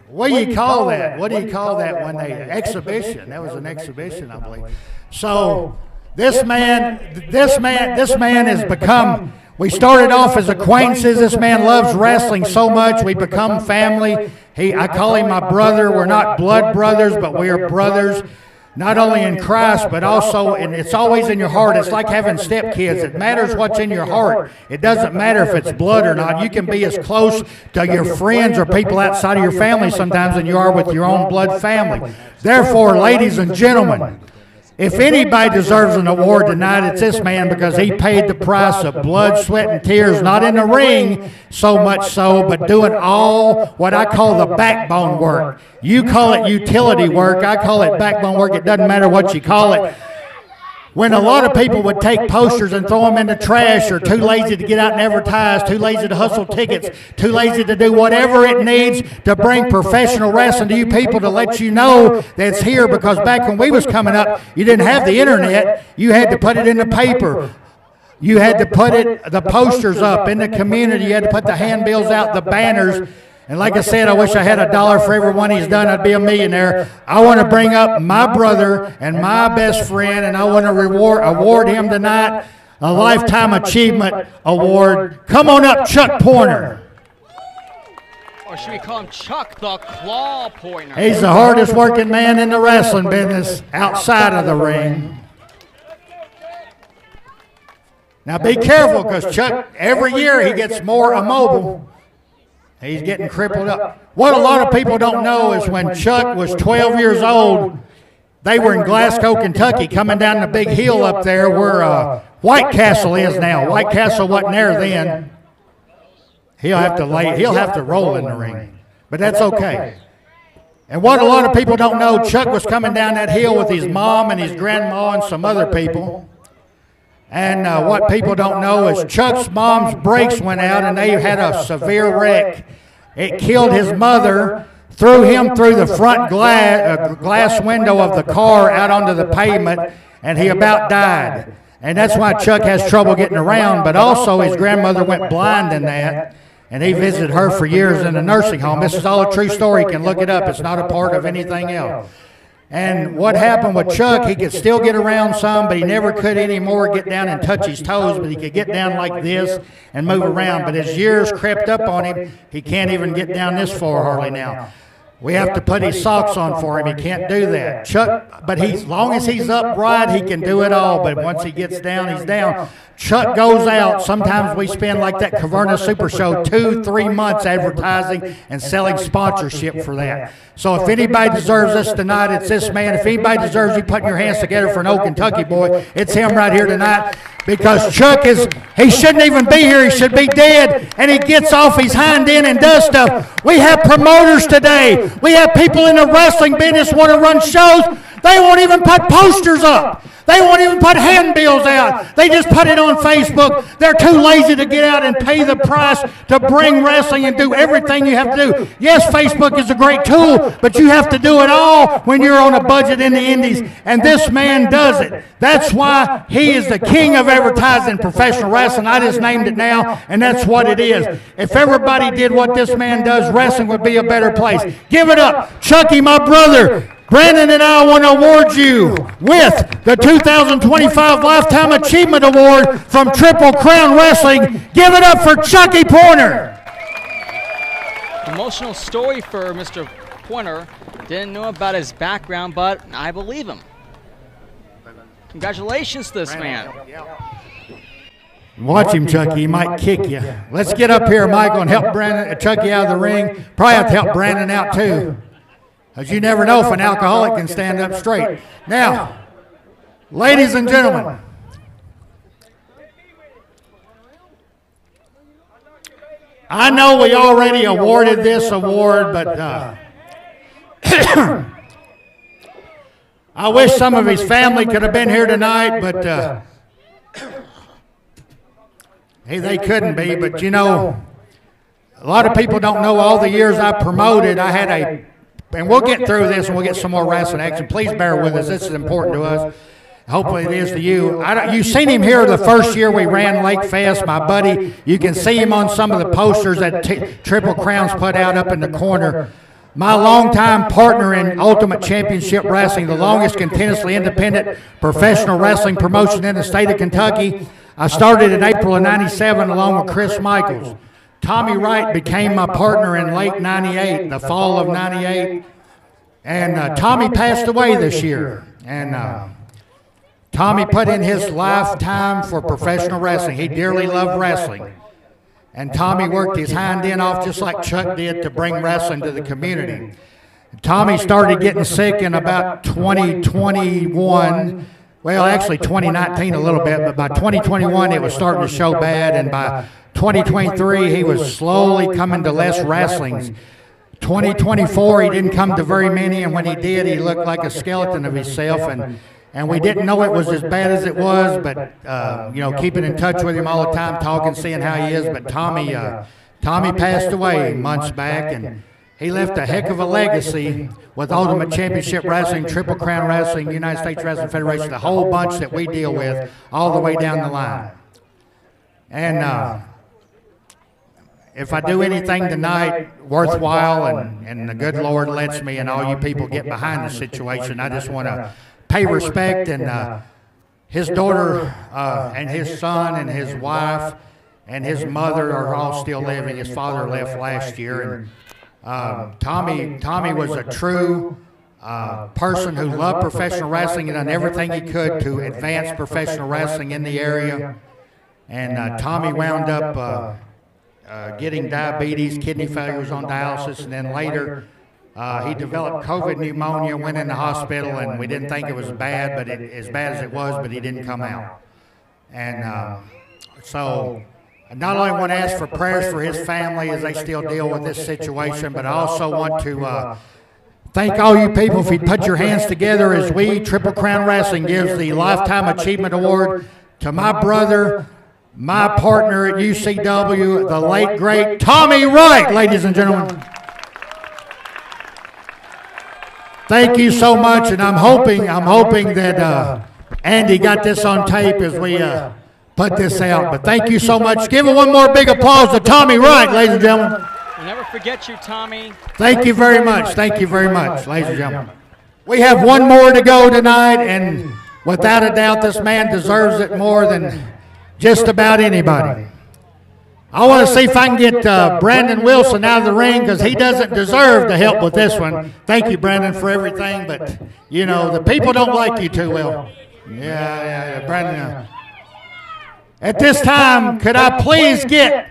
what do you call that? What do you call that when they, exhibition? That was an exhibition, I believe. So this man has become, we started off as acquaintances. This man loves wrestling so much. We become family. I call him my brother. We're not blood brothers, but we are brothers. Not only in Christ, but also, and it's always in your heart. It's like having stepkids. It matters what's in your heart. It doesn't matter if it's blood or not. You can be as close to your friends or people outside of your family sometimes than you are with your own blood family. Therefore, ladies and gentlemen, if anybody deserves an award tonight, it's this man, because he paid the price of blood, sweat, and tears, not in the ring so much so, but doing all what I call the backbone work. You call it utility work, I call it backbone work. It doesn't matter what you call it. When a lot of people would take posters and throw them in the trash, or too lazy to get out and advertise, too lazy to hustle tickets, too lazy to do whatever it needs to bring professional wrestling to you people, to let you know that it's here. Because back when we was coming up, you didn't have the internet. You had to put it in the paper. You had to put the posters up in the community. You had to put the handbills out, the banners. And like I said, I wish I had $1 for every one he's done. I'd be a millionaire. I want to bring up my brother and my best friend, and I want to award him tonight a Lifetime Achievement Award. Come on up, Chuck Pointer. Or should we call him Chuck the Claw Pointer? He's the hardest working man in the wrestling business outside of the ring. Now be careful, because Chuck, every year he gets more immobile. He's getting crippled up. What a lot of people don't know is when Chuck was 12 years old, they were in Glasgow, Kentucky, coming down the big hill up there where White Castle is now. White Castle wasn't there then. He'll have to roll in the ring, but that's okay. And what a lot of people don't know, Chuck was coming down that hill with his mom and his grandma and some other people. And what people don't know is Chuck's mom's brakes went out, and they had a severe wreck. It killed his mother, threw him through the front glass window of the car out onto the pavement, and he about died. And that's why Chuck has trouble getting around. But also his grandmother went blind in that, and he visited her for years in a nursing home. This is all a true story. You can look it up. It's not a part of anything else. And what happened with Chuck, he could still get around some, but he never could anymore get down and touch his toes, but he could get down like this and move around. But as years crept up on him, he can't even get down this far hardly now. we have to put his socks on for him. He can't do that. Chuck, but as long as he's upright, he can do it all. But once he gets down, he's down. Chuck goes out. Sometimes we spend, like that Caverna Super Show, 2-3 months advertising and selling sponsorship for that. So if anybody deserves this tonight, it's this man. If anybody deserves you putting your hands together for an old Kentucky boy, it's him right here tonight. Because Chuck he shouldn't even be here. He should be dead. And he gets off his hind end and does stuff. We have promoters today. We have people in the wrestling business want to run shows. They won't even put posters up. They won't even put handbills out. They just put it on Facebook. They're too lazy to get out and pay the price to bring wrestling and do everything you have to do. Yes, Facebook is a great tool, but you have to do it all when you're on a budget in the indies, and this man does it. That's why he is the king of advertising professional wrestling. I just named it now, and that's what it is. If everybody did what this man does, wrestling would be a better place. Give it up. Chucky, my brother. Brandon and I want to award you with the 2025 Lifetime Achievement Award from Triple Crown Wrestling. Give it up for Chucky Pointer. Emotional story for Mr. Pointer. Didn't know about his background, but I believe him. Congratulations to this man. Watch him, Chucky. He might kick you. Let's get up here, Michael, and help Chucky out of the ring. Probably have to help Brandon out, too. Because you never know if an alcoholic can stand up straight. Now, ladies and gentlemen, I know we already awarded this award, but I wish some of his family could have been here tonight, but hey, they couldn't be. But you know, a lot of people don't know all the years I promoted. I had and we'll get through this and we'll get some more wrestling action. Please bear with us. This is important to us. Hopefully it is to you. You've seen him here the first year we ran Lakefest, my buddy. You can see him on some of the posters that Triple Crown's put out up in the corner. My longtime partner in Ultimate Championship Wrestling, the longest continuously independent professional wrestling promotion in the state of Kentucky. I started in April of '97 along with Chris Michaels. Tommy Wright became my partner in late '98, the fall of '98. And Tommy passed away this year. And Tommy put in his lifetime for professional wrestling. He dearly loved wrestling. And Tommy worked his hind end off just like Chuck did to bring wrestling to the community. Tommy started getting sick in about 2021. Well, actually 2019 a little bit, but by 2021 it was starting to show bad, and by 2023 he was slowly coming to less wrestlings. 2024 he didn't come to very many, and when he did, he looked like a skeleton of himself, and we didn't know it was as bad as it was, but you know, keeping in touch with him all the time, talking, seeing how he is. But Tommy passed away months back, and he left a heck of a legacy with Ultimate Championship Wrestling, Triple Crown Wrestling, United States Wrestling Federation, the whole bunch that we deal with all the way down the line. And if I do anything tonight worthwhile and the good Lord lets me and all you people get behind the situation, I just want to pay respect. And his daughter and his son and his wife and his mother are all still living. His father left last year. And Tommy was a true person who loved professional wrestling and done everything he could to advance professional wrestling in the area. And Tommy wound up getting diabetes, kidney failure, was on dialysis, and then later he developed COVID pneumonia, went in the hospital, and we didn't think it was bad, but as bad as it was, but he didn't come out. And so I not only want to ask for prayers for his family as they still deal with this situation, but I also want to thank all you people. If you put your hands together as we, Triple Crown Wrestling, gives the Lifetime Achievement Award to my brother, my partner at UCW, the late, great Tommy Wright, ladies and gentlemen. Thank you so much, and I'm hoping that Andy got this on tape as we put this out. But thank you so much. Give one more big applause to Tommy Wright, ladies and gentlemen. We'll never forget you, Tommy. Thank you very much. Thank you very much, ladies and gentlemen. We have one more to go tonight, and without a doubt, this man deserves it more than just about anybody. I want to see if I can get Brandon Wilson out of the ring because he doesn't deserve the help with this one. Thank you, Brandon, for everything, but, you know, the people don't like you too well. Yeah, Brandon. At this time, could I please get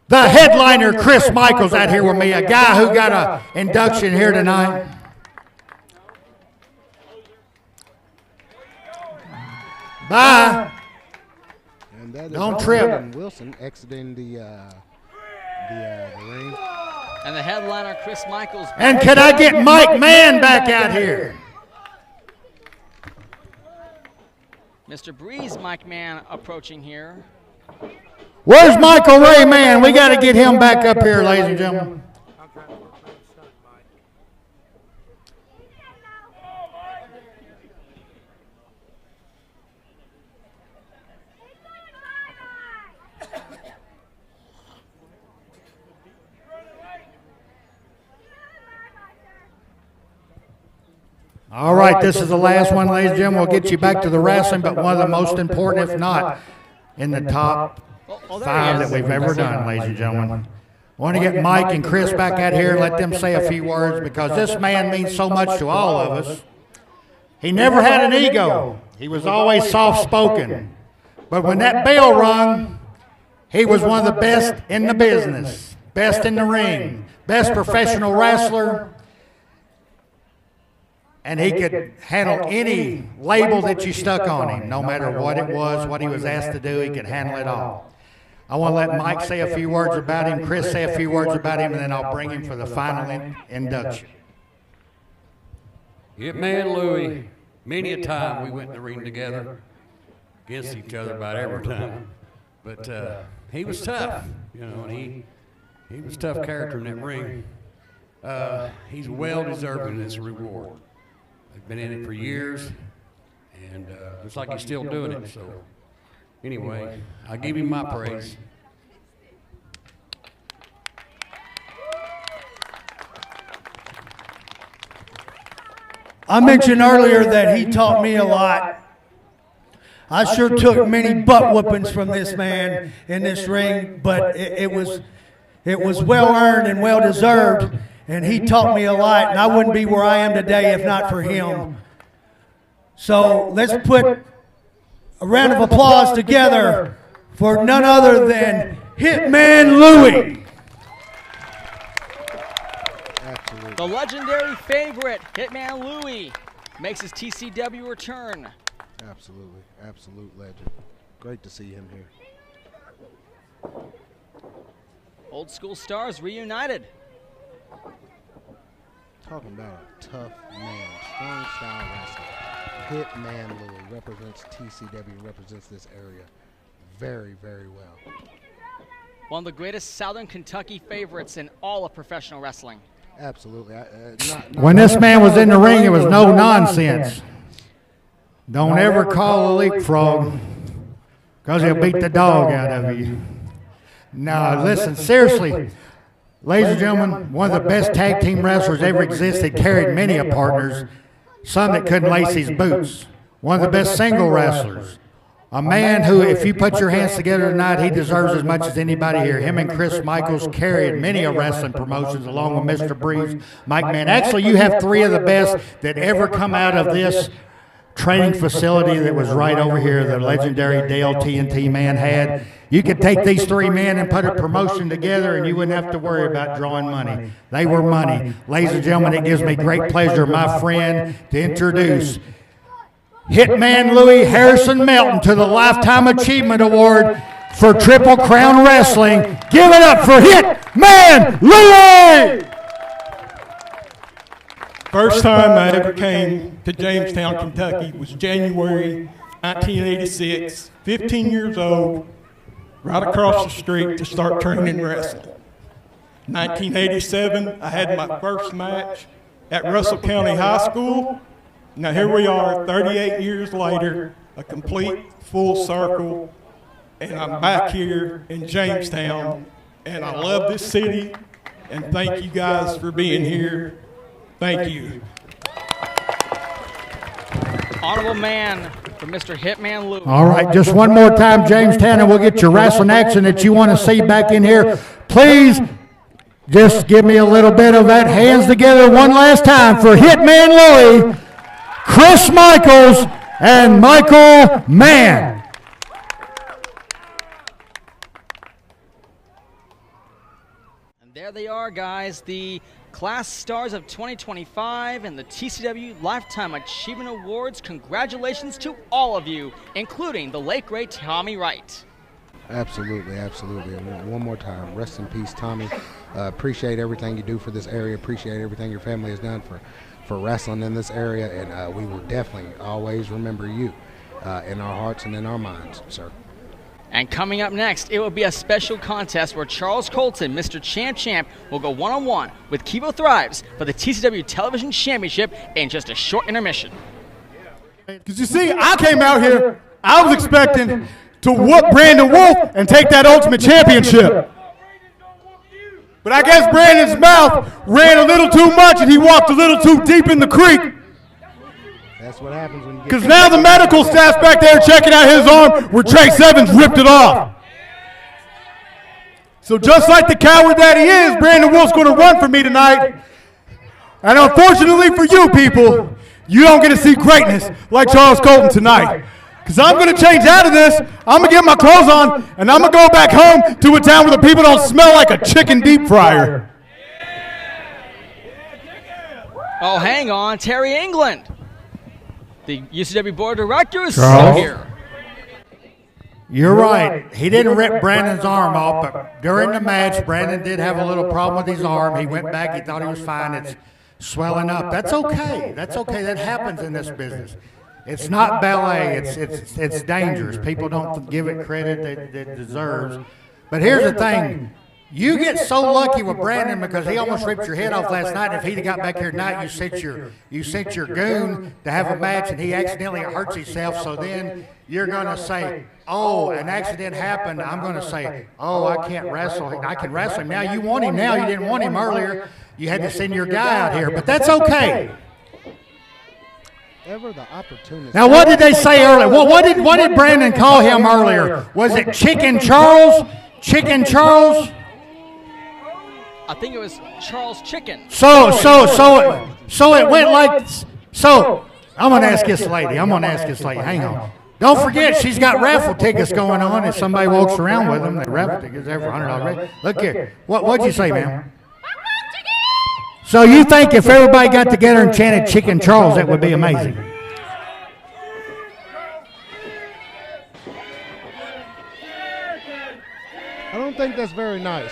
the headliner, Chris Michaels, out here with me, a guy who got an induction here tonight. Bye. And that is Don't trip. Brandon Wilson exiting the ring. And the headliner, Chris Michaels. And could I get Mike Mann back out here? Mr. Breeze, Mike Mann approaching here. Where's Michael Ray Mann? We got to get him back up here, ladies and gentlemen. All right, this is the last one, ladies and gentlemen. We'll get you back to the wrestling, but one of the most important, if not in the top 5 that we've ever done, ladies and gentlemen. Want to get Mike and Chris back out here and let them say a few words because this man means so much to all of us. He never had an ego. He was always soft-spoken. But when that bell rung, he was one of the best in the business, best in the ring, best professional wrestler. And he could handle any label that you stuck on him, no matter what it was, what he was asked to do, he could handle it all. I want to let Mike say a few words about him, Chris say a few words about him, and then I'll bring him for the final induction. Hitman Louie, many a time we went in the ring together, against each other about every time. But he was tough, you know, and he was a tough character in that ring. He's well deserving of this reward. I've been in it for years, and looks like he's still doing it. So, anyway, I give him my praise. I mentioned earlier that he taught me a lot. I sure took many butt whoopings from this man in this ring, but it was well earned and well deserved. And he taught me a lot, and I wouldn't be where I am today if not for him. So let's put a round of applause together for none other than Hitman Louie. Absolutely. The legendary favorite, Hitman Louie, makes his TCW return. Absolutely. Absolute legend. Great to see him here. Old school stars reunited. Talking about a tough man, strong style wrestler. Hitman Louie represents TCW, represents this area very, very well. One of the greatest Southern Kentucky favorites in all of professional wrestling. Absolutely. When this man was in the ring, it was no nonsense. Don't ever call a leapfrog because he'll beat the dog out of you. No, listen, seriously. Ladies and gentlemen, one of the best tag team wrestlers ever existed, carried many a partners, some that couldn't lace his boots. One of the best single wrestlers. A man who, if you put your hands together tonight, he deserves as much as anybody here. Him and Chris Michaels carried many a wrestling promotions along with Mr. Breeze, Mike Mann. Actually, you have 3 of the best that ever come out of this training facility that was right over here, the legendary Dale TNT man had. You could take these 3 men and put a promotion together and you wouldn't have to worry about drawing money. They were money. Ladies and gentlemen, it gives me great pleasure, my friend, to introduce Hitman Louie Harrison Melton to the Lifetime Achievement Award for Triple Crown Wrestling. Give it up for Hitman Louie! First time I ever came to Jamestown, Kentucky was January 1986, 15 years old, right across the street to start training wrestling. 1987, I had my first match at Russell County High School. Now here we are, 38 years later, a complete full circle, and I'm back here in Jamestown, and I love this city, and thank you guys for being here. Thank you. Honorable man, for Mr. Hitman Lou. All right, just one more time, Jamestown, and we'll get your wrestling action that you want to see back in here. Please just give me a little bit of that. Hands together one last time for Hitman Louie, Chris Michaels, and Michael Mann. And there they are, guys, the Class Stars of 2025 and the TCW Lifetime Achievement Awards. Congratulations to all of you, including the late great Tommy Wright. Absolutely, absolutely. And one more time, rest in peace, Tommy. Appreciate everything you do for this area. Appreciate everything your family has done for wrestling in this area, and we will definitely always remember you in our hearts and in our minds, sir. And coming up next, it will be a special contest where Charles Colton, Mr. Champ, will go one-on-one with Kibo Thrives for the TCW Television Championship in just a short intermission. Because you see, I came out here, I was expecting to whoop Brandon Wolf and take that Ultimate Championship. But I guess Brandon's mouth ran a little too much and he walked a little too deep in the creek. That's what happens when you get... Because now the medical staff's back there checking out his arm where Trace Evans ripped it off. So just like the coward that he is, Brandon Wolf's going to run for me tonight. And unfortunately for you people, you don't get to see greatness like Charles Colton tonight. Because I'm going to change out of this, I'm going to get my clothes on, and I'm going to go back home to a town where the people don't smell like a chicken deep fryer. Oh, hang on, Terry England. The UCW Board of Directors Charles? here. You're right. He didn't rip Brandon's arm off, but during the match, Brandon did have a little problem with his arm. He went back. He thought he was fine. It's swelling up. That's okay. That's okay. That happens in this business. It's not ballet. It's dangerous. People don't give it credit that it deserves. But here's the thing. You get so lucky with Brandon because he almost ripped your head off last night. If he'd have got back here tonight, you sent your goon to have a match, and he accidentally hurts himself. So then you're going to say, "Oh, an accident happened." I'm going to say, "Oh, I can't wrestle. I can wrestle him now." You want him now. You didn't want him earlier. You had to send your guy out here, but that's okay. Ever the opportunity. Now, what did they say earlier? Well, what did Brandon call him earlier? Was it Chicken Charles? Chicken Charles? I think it was Charles Chicken. So it went like, so I'm going to ask this lady. Hang on. Don't forget, she's got raffle tickets going on. If somebody walks around with them, they raffle tickets there for $100. Look here. What'd you say, ma'am? So you think if everybody got together and chanted Chicken Charles, that would be amazing? I don't think that's very nice.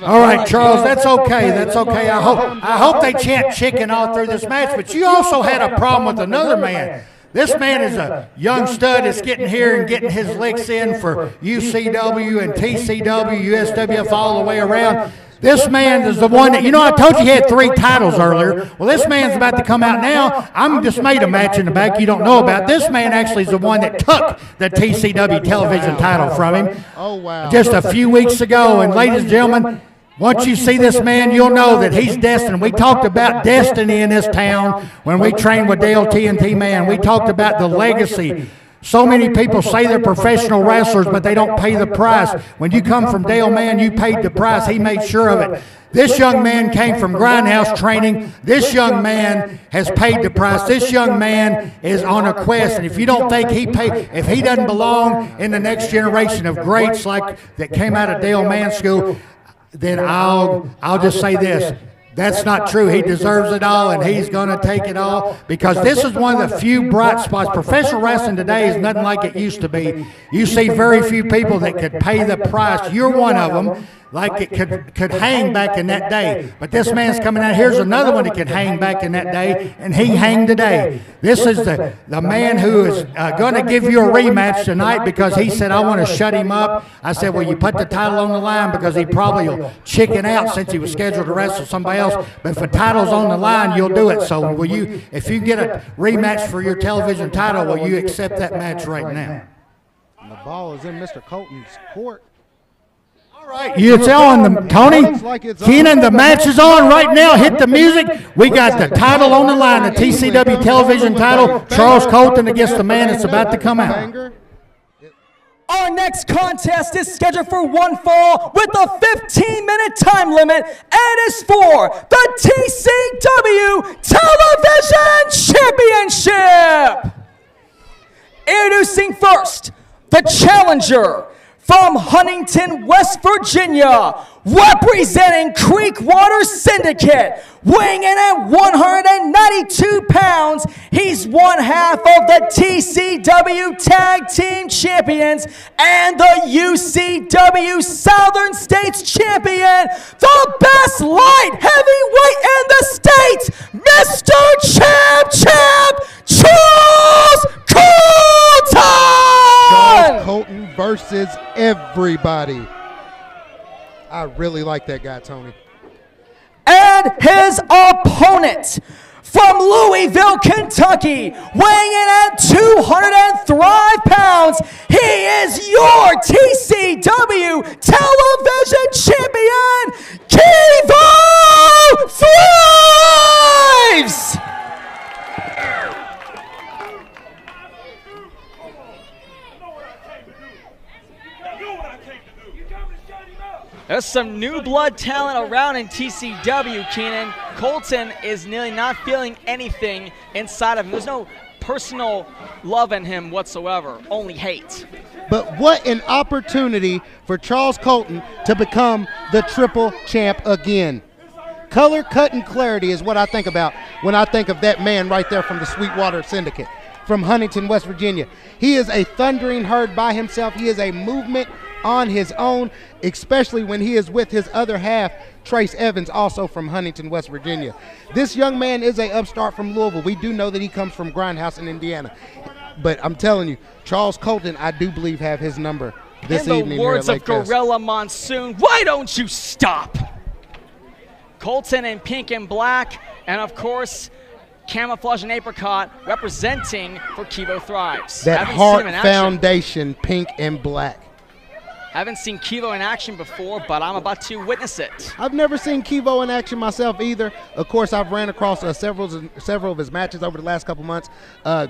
All right, Charles, that's okay. That's okay. I hope they chant chicken all through this match, but you also had a problem with another man. This man is a young stud that's getting here and getting his licks in for UCW and TCW, USWF all the way around. This man is the one that, I told you he had 3 titles earlier. Well, this man's about to come out now. I'm just made a match in the back you don't know about. This man actually is the one that took the TCW television title from him. Oh, wow. Just a few weeks ago. And ladies and gentlemen, once you see this man, you'll know that he's destined. We talked about destiny in this town when we trained with Dale TNT Man. We talked about the legacy. So many people say they're professional wrestlers, but they don't pay the price. When you come from Dale Man, you paid the price. He made sure of it. This young man came from grindhouse training. This young man has paid the price. This young man is on a quest. And if you don't think if he doesn't belong in the next generation of greats like that came out of Dale Man School, then I'll just say this. That's not true. He deserves it all, and he's going to take it all because this is one of the few bright spots. Professional wrestling today is nothing like it used to be. You see very few people that could pay the price. You're one of them, like it could hang back in that day. But this man's coming out. Here's another one that could hang back in that day, and he hanged today. This is the man who is going to give you a rematch tonight because he said, I want to shut him up. I said, well, you put the title on the line because he probably will chicken out since he was scheduled to wrestle somebody else. But if the title's on the line, you'll do it. So will you, if you get a rematch for your television title, will you accept that match right now? And the ball is in Mr. Colton's court. It's on, Tony. Keenan, the match is on right now. Hit the music. We got the title on the line, the TCW television title. Charles Colton against the man that's about to come out. Our next contest is scheduled for one fall with a 15-minute time limit and is for the TCW Television Championship. Introducing first, the challenger from Huntington, West Virginia, representing Creekwater Syndicate, weighing in at 192 pounds. He's one half of the TCW Tag Team Champions and the UCW Southern States Champion, the best light heavyweight in the state, Mr. Champ, Charles Colton! Charles Colton versus everybody. I really like that guy, Tony. And his opponent from Louisville, Kentucky, weighing in at 205 pounds, he is your TCW Television Champion, Kevo Thrives! There's some new blood talent around in TCW, Keenan. Colton is nearly not feeling anything inside of him. There's no personal love in him whatsoever, only hate. But what an opportunity for Charles Colton to become the triple champ again. Color, cut, and clarity is what I think about when I think of that man right there from the Sweetwater Syndicate, from Huntington, West Virginia. He is a thundering herd by himself. He is a movement on his own, especially when he is with his other half, Trace Evans, also from Huntington, West Virginia. This young man is an upstart from Louisville. We do know that he comes from Grindhouse in Indiana. But I'm telling you, Charles Colton, I do believe, have his number this evening. In the words of Gorilla Monsoon, why don't you stop? Colton in pink and black, and of course, camouflage and apricot representing for Kevo Thrives. That Heart Foundation, pink and black. Haven't seen Kevo in action before, but I'm about to witness it. I've never seen Kevo in action myself either. Of course, I've ran across several of his matches over the last couple months.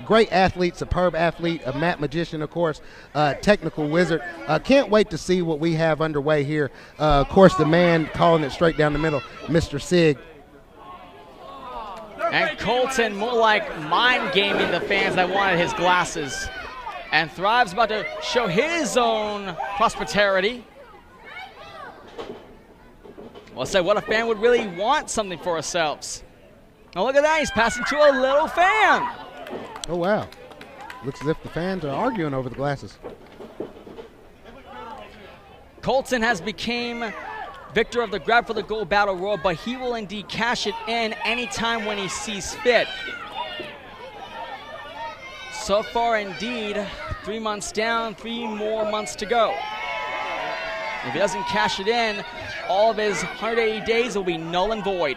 Great athlete, superb athlete, a mat magician, of course, technical wizard. Can't wait to see what we have underway here. Of course, the man calling it straight down the middle, Mr. Sig. And Colton more like mind gaming the fans that wanted his glasses. And Thrives about to show his own prosperity. Well, say what a fan would really want something for ourselves. Oh, look at that, he's passing to a little fan. Oh, wow. Looks as if the fans are arguing over the glasses. Colton has become victor of the Grab for the Gold Battle Royal, but he will indeed cash it in anytime when he sees fit. So far, indeed, 3 months down, 3 more months to go. If he doesn't cash it in, all of his 180 days will be null and void.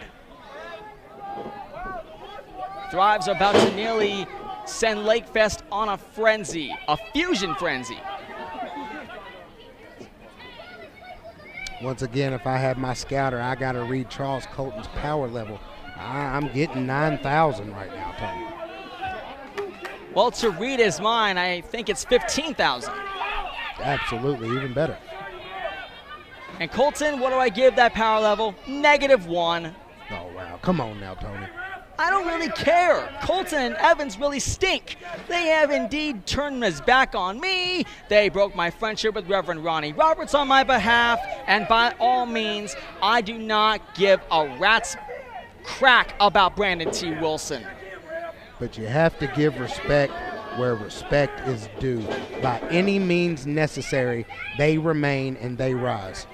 Thrives are about to nearly send Lakefest on a frenzy, a fusion frenzy. Once again, if I had my scouter, I got to read Charles Colton's power level. I'm getting 9,000 right now, Tony. Well, to read his mind, I think it's 15,000. Absolutely, even better. And Colton, what do I give that power level? -1. Oh, wow. Come on now, Tony. I don't really care. Colton and Evans really stink. They have indeed turned his back on me. They broke my friendship with Reverend Ronnie Roberts on my behalf. And by all means, I do not give a rat's crack about Brandon T. Wilson. But you have to give respect where respect is due. By any means necessary, they remain and they rise.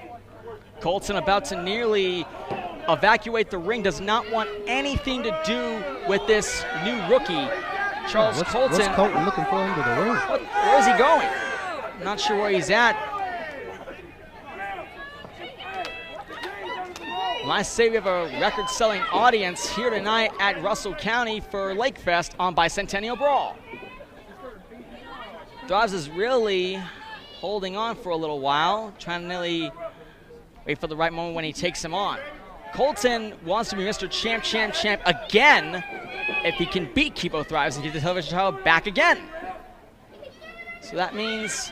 Colton about to nearly evacuate the ring, does not want anything to do with this new rookie, Charles Colton. What's Colton looking for into the ring? Where is he going? I'm not sure where he's at. Well, I say we have a record-selling audience here tonight at Russell County for Lakefest on Bicentennial Brawl. Thrives is really holding on for a little while, trying to nearly Wait for the right moment when he takes him on. Colton wants to be Mr. Champ, Champ, Champ again if he can beat Kivo Thrives and get the television title back again. So that means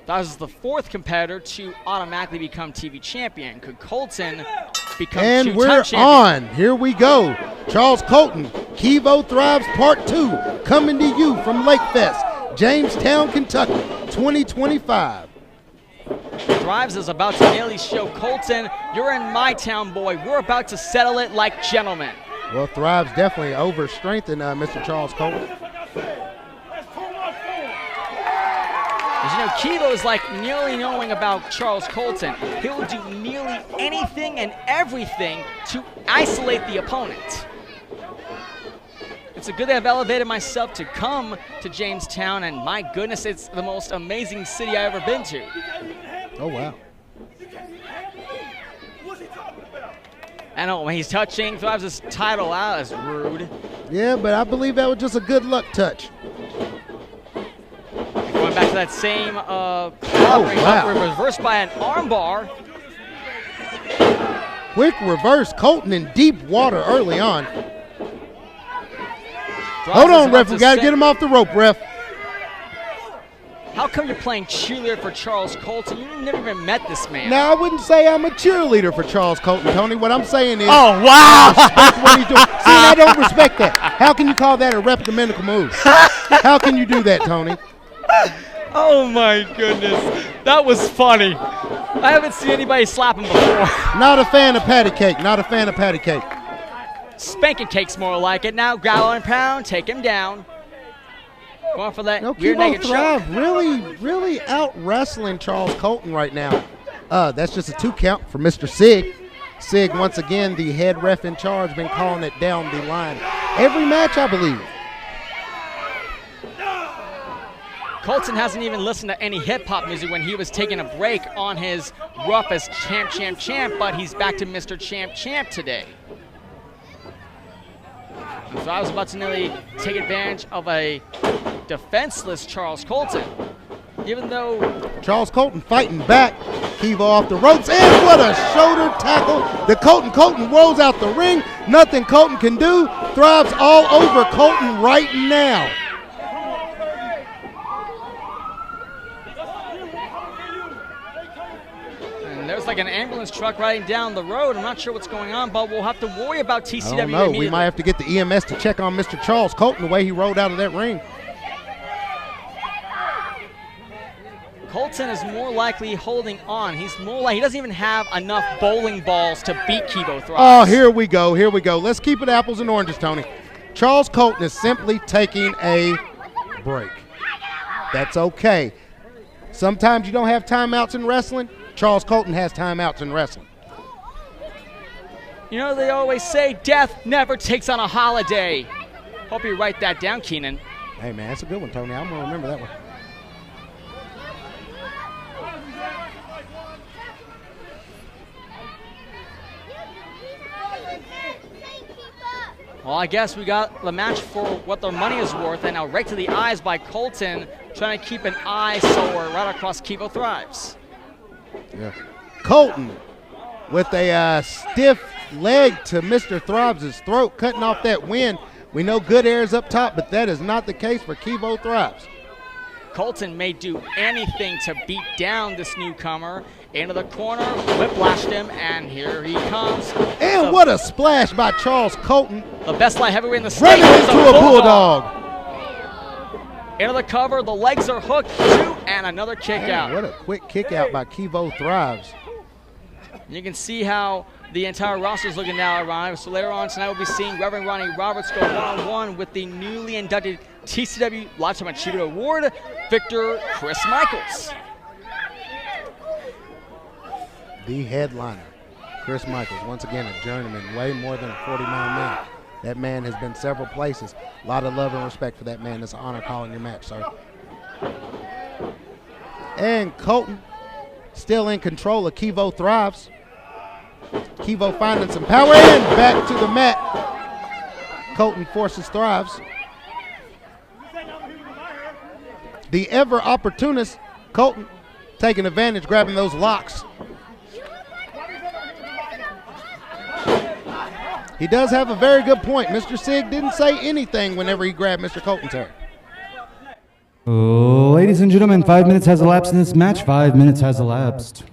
Thrives is the 4th competitor to automatically become TV champion. Could Colton become and two-time we're champion? on. Here we go. Charles Colton, Kivo Thrives Part 2, coming to you from Lakefest, Jamestown, Kentucky, 2025. Thrives is about to nearly show Colton, you're in my town, boy. We're about to settle it like gentlemen. Well, Thrives definitely overstrengthened Mr. Charles Colton. As you know, Kivo is like nearly knowing about Charles Colton. He'll do nearly anything and everything to isolate the opponent. It's a good that I've elevated myself to come to Jamestown, and my goodness, it's the most amazing city I've ever been to. Oh, wow. I know, when he's touching Thrives' title out, is rude. Yeah, but I believe that was just a good luck touch. Going back to that same wow. reversed by an armbar. Quick reverse, Colton in deep water early on. Thrives Hold is on, about ref. to We got to set- get him off the rope, ref. How come you're playing cheerleader for Charles Colton? You never even met this man. Now, I wouldn't say I'm a cheerleader for Charles Colton, Tony. What I'm saying is, Oh, wow. respect what he's doing. See, I don't respect that. How can you call that a reprimandable move? How can you do that, Tony? Oh my goodness, that was funny. I haven't seen anybody slap him before. Not a fan of patty cake. Not a fan of patty cake. Spanking cake's more like it. Now growl and pound, take him down. Going for that No, weird Kivo naked choke. Thrive really out wrestling Charles Colton right now. That's just a 2 count for Mr. Sig. Sig, once again, the head ref in charge, been calling it down the line every match, I believe. Colton hasn't even listened to any hip-hop music when he was taking a break on his roughest champ, champ, champ, but he's back to Mr. Champ, champ today. And so I was about to nearly take advantage of a defenseless Charles Colton. Even though Charles Colton fighting back. Kivo off the ropes, and what a shoulder tackle. The Colton rolls out the ring. Nothing Colton can do. Thrives all over Colton right now. and there's like an ambulance truck riding down the road. I'm not sure what's going on, but we'll have to worry about TCW I don't know. immediately. We might have to get the EMS to check on Mr. Charles Colton the way he rolled out of that ring. Colton is more likely holding on. He doesn't even have enough bowling balls to beat Kivo Thrives. Oh, here we go. Let's keep it apples and oranges, Tony. Charles Colton is simply taking a break. That's okay. Sometimes you don't have timeouts in wrestling. Charles Colton has timeouts in wrestling. You know, they always say death never takes on a holiday. Hope you write that down, Keenan. Hey, man, that's a good one, Tony. I'm going to remember that one. Well, I guess we got the match for what their money is worth, and now right to the eyes by Colton, trying to keep an eye sore right across Kivo Thrives. Yeah. Colton with a stiff leg to Mr. Thrives' throat, cutting off that win. We know good air is up top, but that is not the case for Kivo Thrives. Colton may do anything to beat down this newcomer. Into the corner, whiplashed him, and here he comes. And what a splash by Charles Colton. The best light heavyweight in the state. Running into a bulldog. Into the cover, the legs are hooked, two, and another kick out. What a quick kick out by Kivo Thrives. You can see how the entire roster is looking now around. So later on tonight, we'll be seeing Reverend Ronnie Roberts go one-on-one with the newly inducted TCW Lifetime Achievement Award, Victor Chris Michaels. The headliner, Chris Michaels, once again a journeyman, way more than a 40-mile man. That man has been several places. A lot of love and respect for that man. It's an honor calling your match, sir. And Colton still in control of Kivo Thrives. Kivo finding some power and back to the mat. Colton forces Thrives. The ever opportunist Colton taking advantage, grabbing those locks. He does have a very good point. Mr. Sig didn't say anything whenever he grabbed Mr. Colton's hair. Ladies and gentlemen, 5 minutes has elapsed in this match. 5 minutes has elapsed.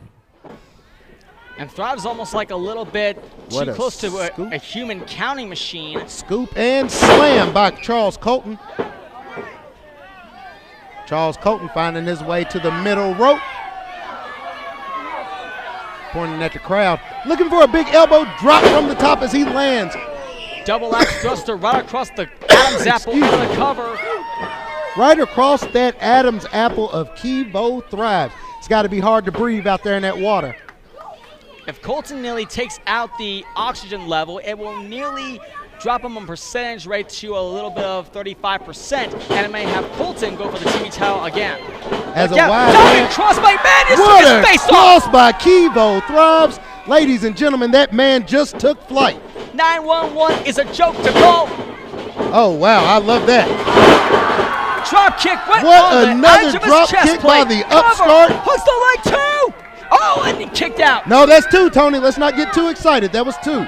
And Thrive's almost like a little bit What too a close to scoop. a human counting machine. Scoop and slam by Charles Colton. Charles Colton finding his way to the middle rope. Pointing at the crowd. Looking for a big elbow drop from the top as he lands. Double axe thruster right across the Adam's apple into the cover. Right across that Adam's apple of Kivo Thrives. It's got to be hard to breathe out there in that water. If Colton nearly takes out the oxygen level, it will nearly drop him on percentage rate to a little bit of 35%, and it may have Colton go for the TV title again. As a wide diving cross by man, just what took a his face cross off. by Kivo Thrives. Ladies and gentlemen, that man just took flight. 911 is a joke to call. Oh, wow, I love that. Drop kick right What on the another edge of drop his chest kick by plate. the Cover. upstart. Hooks the leg too. Oh, and he kicked out. No, that's two, Tony. Let's not get too excited. That was two.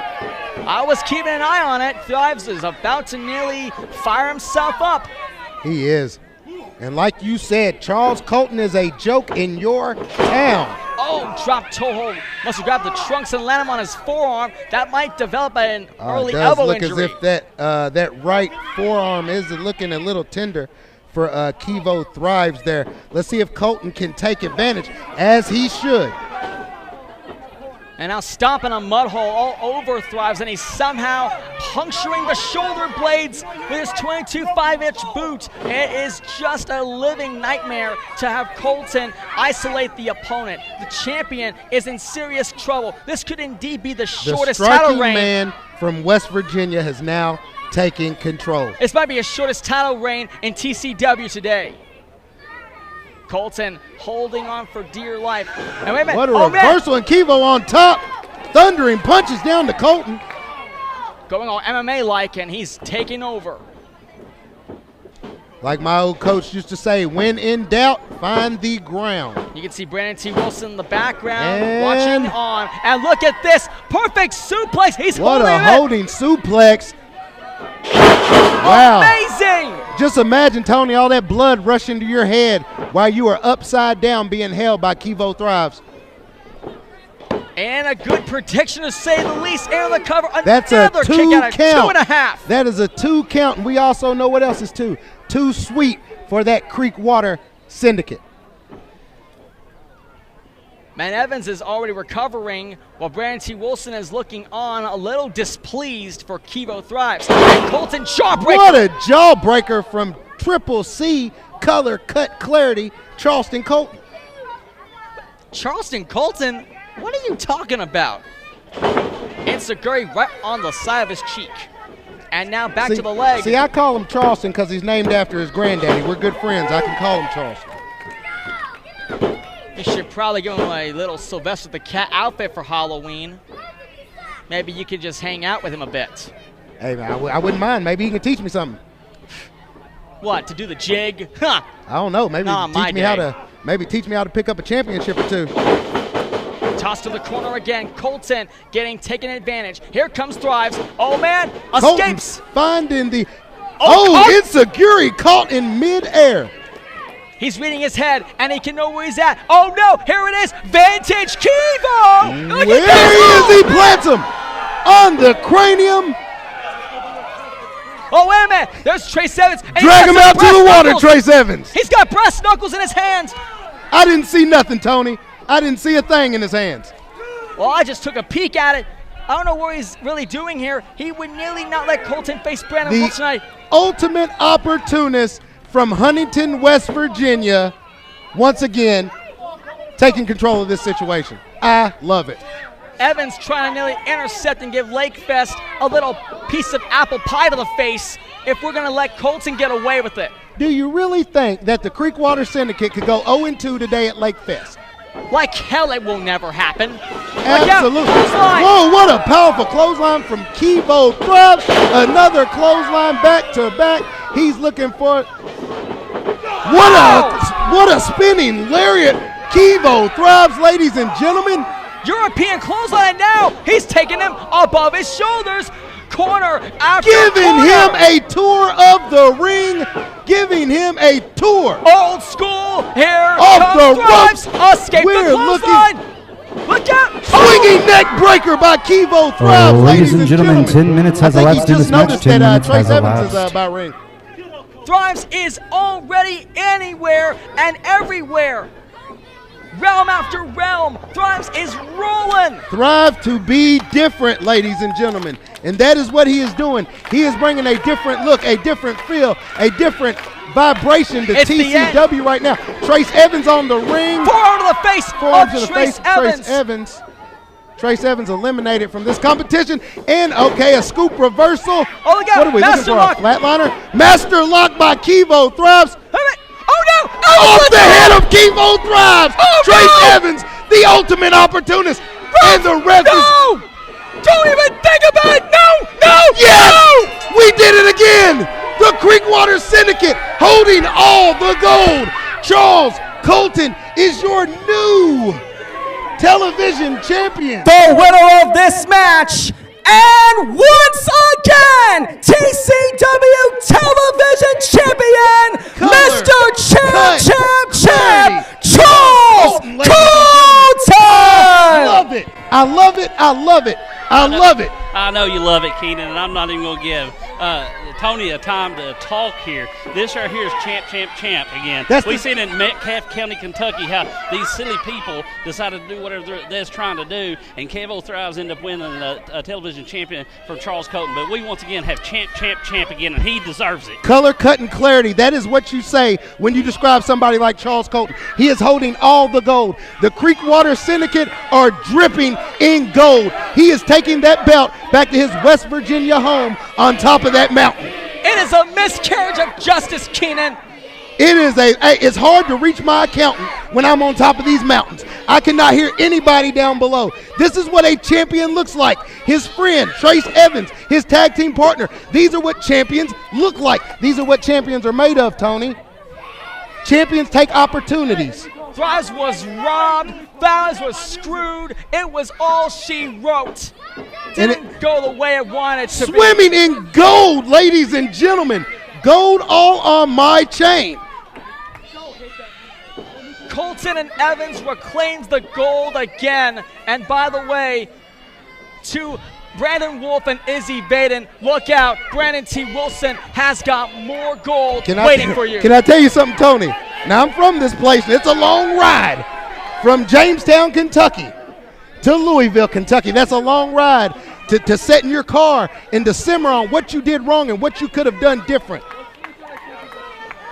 I was keeping an eye on it. Thrives is about to nearly fire himself up. He is. And like you said, Charles Colton is a joke in your town. Oh, drop toe hold. Must have grabbed the trunks and land him on his forearm. That might develop an early It does elbow look injury. as if that right forearm is looking a little tender for Kivo Thrives there. Let's see if Colton can take advantage, as he should. And now stomping a mud hole all over Thrives, and he's somehow puncturing the shoulder blades with his 22 5-inch boot. It is just a living nightmare to have Colton isolate the opponent. The champion is in serious trouble. This could indeed be the shortest The title striking reign. man from West Virginia has now taken control. This might be his shortest title reign in TCW today. Colton holding on for dear life. And wait a minute. What a Oh, man. reversal, and Kivo on top. Thundering punches down to Colton. Going all MMA-like, and he's taking over. Like my old coach used to say, when in doubt, find the ground. You can see Brandon T. Wilson in the background And watching on. And look at this. Perfect suplex. He's what holding a it. holding suplex. Wow. Amazing. Just imagine, Tony, all that blood rushing to your head while you are upside down being held by Kivo Thrives. And a good prediction to say the least. And on the cover, That's another a kick two out of count. 2.5. That is a 2 count, and we also know what else is two. Too sweet for that Creek Water Syndicate. Man Evans is already recovering while Brandon T. Wilson is looking on a little displeased for Kivo Thrives. And Colton jawbreaker. What a jawbreaker from Triple C Color Cut Clarity, Charleston Colton. Charleston Colton? What are you talking about? Enziguri right on the side of his cheek. And now back to the leg. See, I call him Charleston because he's named after his granddaddy. We're good friends. I can call him Charleston. You should probably give him a little Sylvester the Cat outfit for Halloween. Maybe you could just hang out with him a bit. Hey, man, I wouldn't mind. Maybe he can teach me something. What, to do the jig? Huh. I don't know. Maybe Not on my teach me day. teach me how to pick up a championship or two. Toss to the corner again. Colton getting taken advantage. Here comes Thrives. Oh, man. Colton Escapes. finding the... Oh, Enziguri caught in midair. He's reading his head, and he can know where he's at. Oh, no. Here it is. Vantage Kivo. Look Where at this. he is, he plants him on the cranium. Oh, wait a minute. There's Trace Evans. And he's Drag got him some out to brass the water, knuckles. Trace Evans. He's got brass knuckles in his hands. I didn't see nothing, Tony. I didn't see a thing in his hands. Well, I just took a peek at it. I don't know what he's really doing here. He would nearly not let Colton face Brandon Wilson tonight. Ultimate opportunist from Huntington, West Virginia, once again taking control of this situation. I love it. Evans trying to nearly intercept and give Lakefest a little piece of apple pie to the face if we're going to let Colton get away with it. Do you really think that the Creekwater Syndicate could go 0-2 today at Lakefest? Like hell, it will never happen. Absolutely. Clothesline. Whoa, what a powerful clothesline from Kivo Thrives. Another clothesline back to back. He's looking for what a spinning lariat. Kivo Thrives, ladies and gentlemen. European clothesline now. He's taking him above his shoulders. corner after Giving corner. him a tour of the ring. Giving him a tour. Old school. Here Off comes the Thrives. ropes. Escape We're the clothesline. Look out. Swinging neck breaker by Kevo Thrives, ladies and gentlemen, 10 minutes has elapsed in this match. 10 minutes Trace has Evans is elapsed. about ring. Thrives is already anywhere and everywhere. Realm after realm. Thrives is rolling. Thrive to be different, ladies and gentlemen. And that is what he is doing. He is bringing a different look, a different feel, a different vibration to It's the end. TCW right now. Trace Evans on the ring. Forearm to the face Forearm of to the Trace face. Evans. Trace Evans. Trace Evans eliminated from this competition. And, okay, a scoop reversal. Oh, look out. What are we Master looking lock. for? A flatliner? Master lock by Kevo Thrives. Oh, no. Off the head of Kevo Thrives. Oh, Trace no. Evans, the ultimate opportunist. And the ref is... No! Don't even think about it! No! Yes! No! We did it again! The Creekwater Syndicate holding all the gold. Charles Colton is your new television champion. The winner of this match, and once again, TCW Television Champion, Mr. Champ, Charles Colton! I love it. I love it. I love it. I love it. I know you love it, Keenan, and I'm not even going to give Tony a time to talk here. This right here is champ again. We've seen in Metcalfe County, Kentucky, how these silly people decided to do whatever they're trying to do, and Kevo Thrives ended up winning a television champion from Charles Colton. But we once again have champ again, and he deserves it. Color, cut, and clarity. That is what you say when you describe somebody like Charles Colton. He is holding all the gold. The Creekwater Syndicate are dripping in gold. He is taking that belt back to his West Virginia home on top of that mountain. It is a miscarriage of justice, Keenan. It's hard to reach my accountant when I'm on top of these mountains. I cannot hear anybody down below. This is what a champion looks like. His friend, Trace Evans, his tag team partner. These are what champions look like. These are what champions are made of, Tony. Champions take opportunities. Thrives was robbed. Thrives was screwed. It was all she wrote. Didn't go the way it wanted to be. Swimming in gold, ladies and gentlemen. Gold all on my chain. Colton and Evans reclaims the gold again. And by the way, to Brandon Wolf and Izzy Baden, look out. Brandon T. Wilson has got more gold waiting for you. Can I tell you something, Tony? Now, I'm from this place, and it's a long ride from Jamestown, Kentucky to Louisville, Kentucky. That's a long ride to sit in your car and to simmer on what you did wrong and what you could have done different.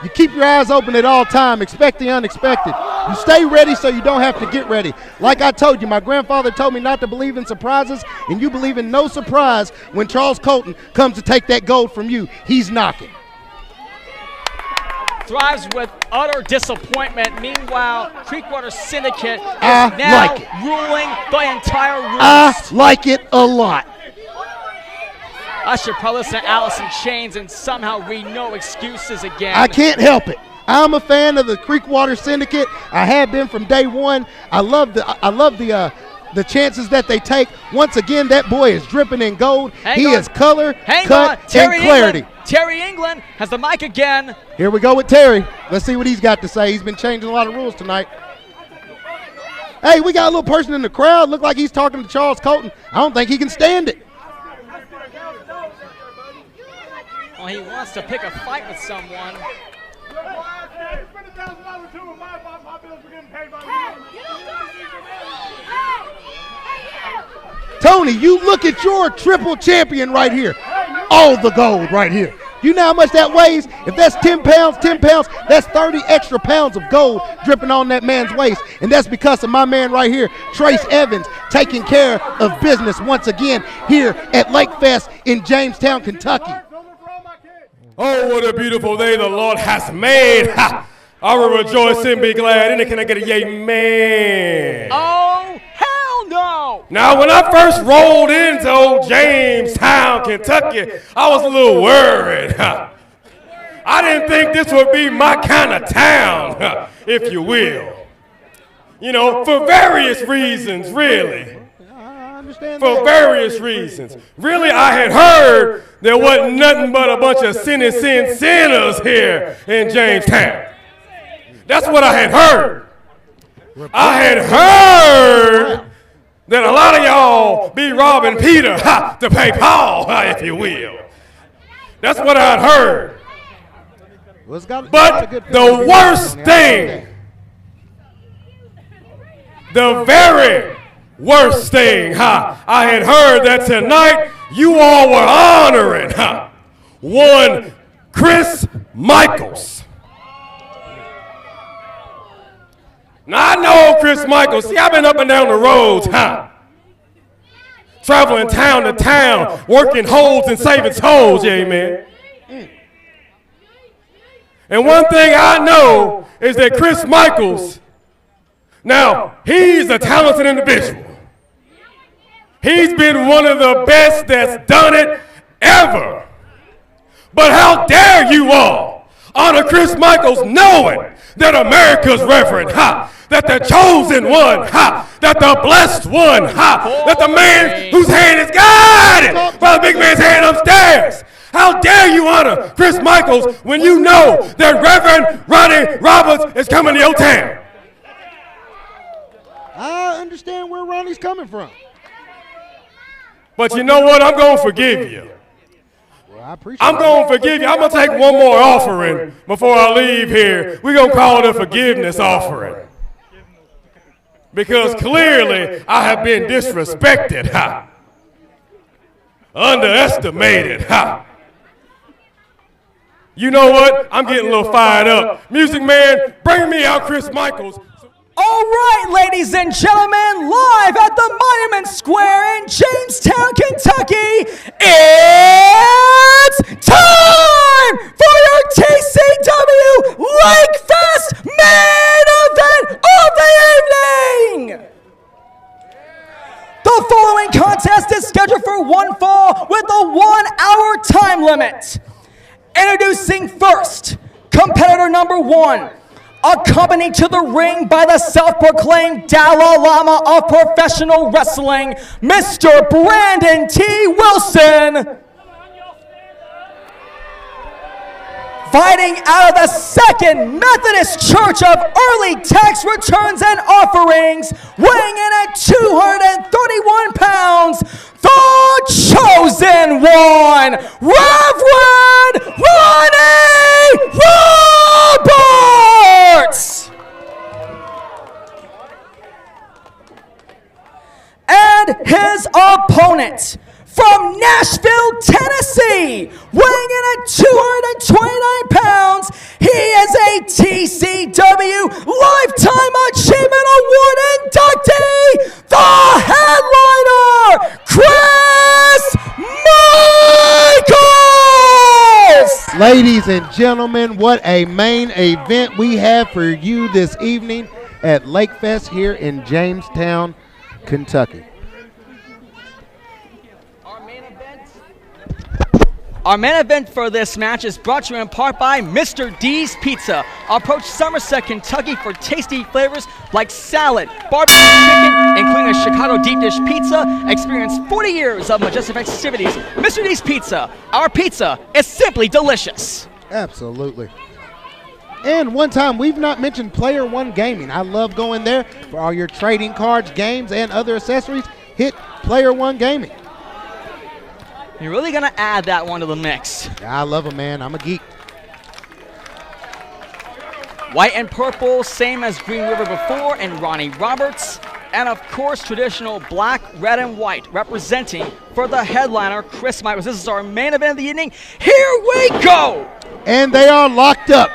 You keep your eyes open at all time. Expect the unexpected. You stay ready so you don't have to get ready. Like I told you, my grandfather told me not to believe in surprises, and you believe in no surprise when Charles Colton comes to take that gold from you. He's knocking. Thrives with utter disappointment. Meanwhile, Creekwater Syndicate is now ruling the entire roost. I like it a lot. I should probably listen to Alice in Chains and somehow read no excuses again. I can't help it. I'm a fan of the Creekwater Syndicate. I have been from day one. I love the chances that they take. Once again, that boy is dripping in gold. He is color, cut, and clarity. Terry England has the mic again. Here we go with Terry. Let's see what he's got to say. He's been changing a lot of rules tonight. Hey, we got a little person in the crowd. Look like he's talking to Charles Colton. I don't think he can stand it. Well, he wants to pick a fight with someone. Tony, you look at your triple champion right here. All the gold right here. You know how much that weighs? If that's 10 pounds, that's 30 extra pounds of gold dripping on that man's waist. And that's because of my man right here, Trace Evans, taking care of business once again here at Lakefest in Jamestown, Kentucky. Oh, what a beautiful day the Lord has made. Ha! I will rejoice and be glad. And can I get a yay, man? Oh, hell no! Now, when I first rolled into old Jamestown, Kentucky, I was a little worried. I didn't think this would be my kind of town, if you will. You know, for various reasons, really. understand for that. various reasons. Really, I had heard there wasn't nothing but a bunch of sinning sinners here in Jamestown. That's what I had heard. I had heard that a lot of y'all be robbing Peter to pay Paul, if you will. That's what I'd heard. But the worst thing, the very worst thing, I had heard that tonight you all were honoring one Chris Michaels. Now I know Chris Michaels. See, I've been up and down the roads, traveling town to town, working holes and saving souls, yeah, amen. And one thing I know is that Chris Michaels, now, he's a talented individual. He's been one of the best that's done it ever. But how dare you all honor Chris Michaels knowing that America's reverend, that the chosen one, that the blessed one, that the man whose hand is guided by the big man's hand upstairs. How dare you honor Chris Michaels when you know that Reverend Ronnie Roberts is coming to your town? I understand where Ronnie's coming from. But you know what? I'm going to forgive you. I'm going to forgive you. I'm going to take one more offering before I leave here. We're going to call it a forgiveness offering. Because clearly I have been disrespected, underestimated, You know what? I'm getting a little fired up. Music man, bring me out Chris Michaels. All right, ladies and gentlemen, live at the Monument Square in Jamestown, Kentucky, it's time for your TCW Lakefest main event of the evening. The following contest is scheduled for one fall with a 1 hour time limit. Introducing first, competitor number 1. Accompanied to the ring by the self-proclaimed Dalai Lama of professional wrestling, Mr. Brandon T. Wilson. Fighting out of the Second Methodist Church of Early Tax Returns and Offerings, weighing in at 231 pounds, the chosen one, Reverend Ronnie Roberts! And his opponent, from Nashville, Tennessee, weighing in at 229 pounds, he is a TCW Lifetime Achievement Award inductee, the headliner, Chris Michaels! Ladies and gentlemen, what a main event we have for you this evening at Lakefest here in Jamestown, Kentucky. Our main event for this match is brought to you in part by Mr. D's Pizza. Approach Somerset, Kentucky for tasty flavors like salad, barbecue chicken, including a Chicago deep dish pizza. Experience 40 years of majestic festivities. Mr. D's Pizza. Our pizza is simply delicious. Absolutely. And one time, we've not mentioned Player One Gaming. I love going there for all your trading cards, games, and other accessories. Hit Player One Gaming. You're really going to add that one to the mix. I love him, man. I'm a geek. White and purple, same as Green River before, and Ronnie Roberts. And of course, traditional black, red, and white, representing for the headliner, Chris Michaels. This is our main event of the evening. Here we go! And they are locked up.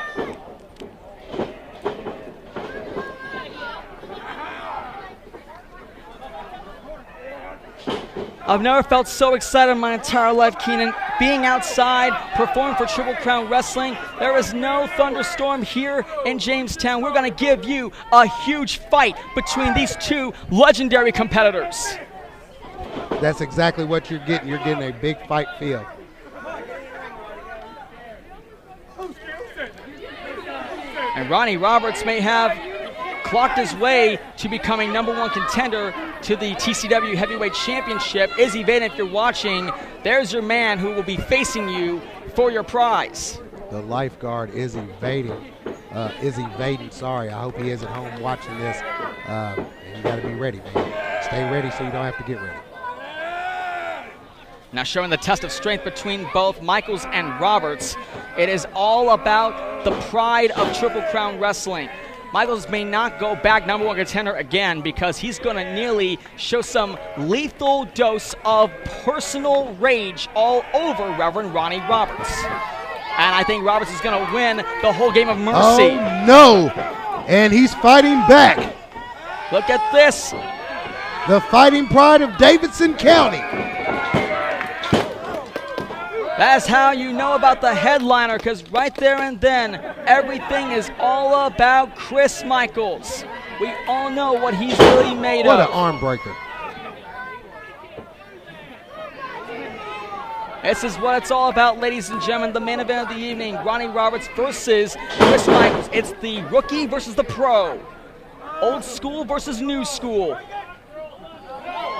I've never felt so excited in my entire life, Keenan. Being outside, performing for Triple Crown Wrestling, there is no thunderstorm here in Jamestown. We're going to give you a huge fight between these two legendary competitors. That's exactly what you're getting. You're getting a big fight feel. And Ronnie Roberts may have clocked his way to becoming #1 contender to the TCW Heavyweight Championship. Izzy Vaden, if you're watching, there's your man who will be facing you for your prize. The lifeguard, Izzy Vaden, sorry. I hope he is at home watching this. And you got to be ready, man. Stay ready so you don't have to get ready. Now showing the test of strength between both Michaels and Roberts. It is all about the pride of Triple Crown Wrestling. Michaels may not go back #1 contender again because he's going to nearly show some lethal dose of personal rage all over Reverend Ronnie Roberts. And I think Roberts is going to win the whole game of mercy. Oh, no. And he's fighting back. Look at this. The fighting pride of Davidson County. That's how you know about the headliner, because right there and then, everything is all about Chris Michaels. We all know what he's really made What of. an arm breaker. This is what it's all about, ladies and gentlemen. The main event of the evening, Ronnie Roberts versus Chris Michaels. It's the rookie versus the pro. Old school versus new school.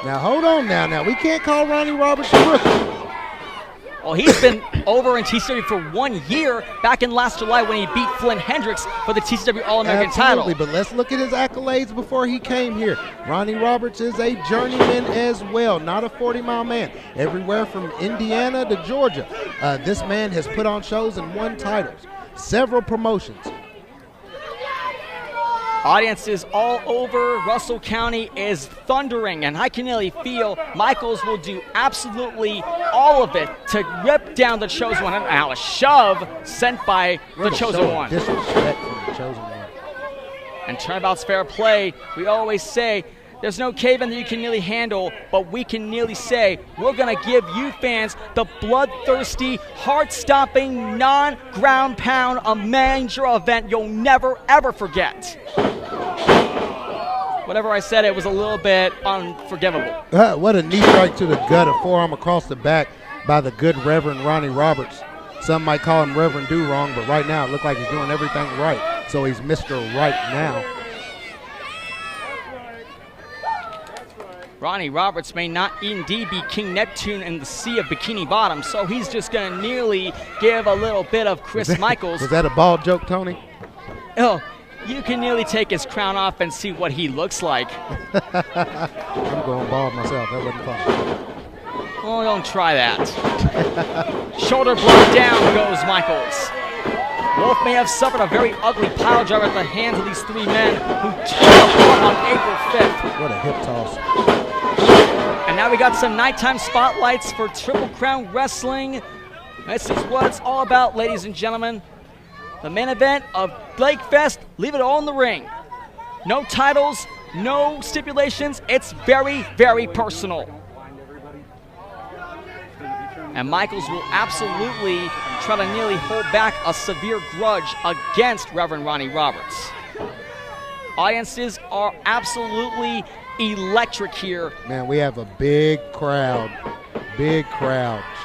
Now, hold on now. We can't call Ronnie Roberts a rookie. Well, he's been over in TCW for 1 year, back in last July when he beat Flynn Hendricks for the TCW All-American title. Absolutely, but let's look at his accolades before he came here. Ronnie Roberts is a journeyman as well, not a 40-mile man. Everywhere from Indiana to Georgia, this man has put on shows and won titles, several promotions. Audiences all over Russell County is thundering, and I can nearly feel Michaels will do absolutely all of it to rip down the Chosen One. And now a shove sent by the Chosen One. Disrespect from the Chosen One. And turnabout's fair play. We always say there's no cave-in that you can nearly handle, but we can nearly say we're going to give you fans the bloodthirsty, heart-stopping, non-ground pound, a major event you'll never, ever forget. Whatever I said, it was a little bit unforgivable. What a knee strike to the gut, a forearm across the back by the good Reverend Ronnie Roberts. Some might call him Reverend Do Wrong, but right now it looked like he's doing everything right. So he's Mr. Right now. Ronnie Roberts may not indeed be King Neptune in the sea of Bikini Bottom, so he's just going to nearly give a little bit of Chris Michaels. Was that a ball joke, Tony? Oh, you can nearly take his crown off and see what he looks like. I'm going bald myself. That wasn't fun. Oh, don't try that. Shoulder block down goes Michaels. Wolf may have suffered a very ugly pile driver at the hands of these three men who took apart on April 5th. What a hip toss. And now we got some nighttime spotlights for Triple Crown Wrestling. This is what it's all about, ladies and gentlemen. The main event of Lakefest, leave it all in the ring. No titles, no stipulations. It's very, very personal. And Michaels will absolutely try to nearly hold back a severe grudge against Reverend Ronnie Roberts. Audiences are absolutely electric here. Man, we have a big crowd,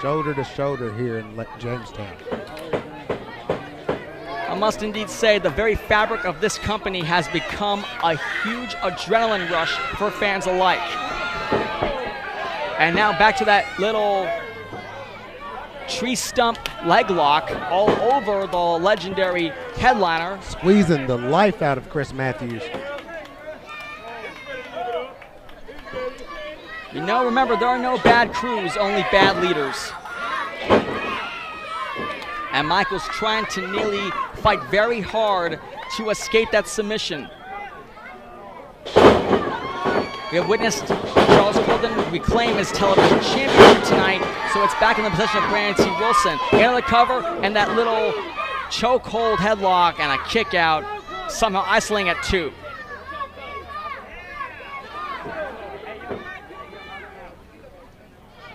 shoulder to shoulder here in Jamestown. I must indeed say the very fabric of this company has become a huge adrenaline rush for fans alike. And now back to that little tree stump leg lock all over the legendary headliner. Squeezing the life out of Chris Matthews. You know, remember, there are no bad crews, only bad leaders. And Michaels trying to nearly fight very hard to escape that submission. We have witnessed Charles Colton reclaim his television championship tonight, so it's back in the possession of Brandon T. Wilson. Into the cover, and that little chokehold headlock and a kick out, somehow isolating at 2.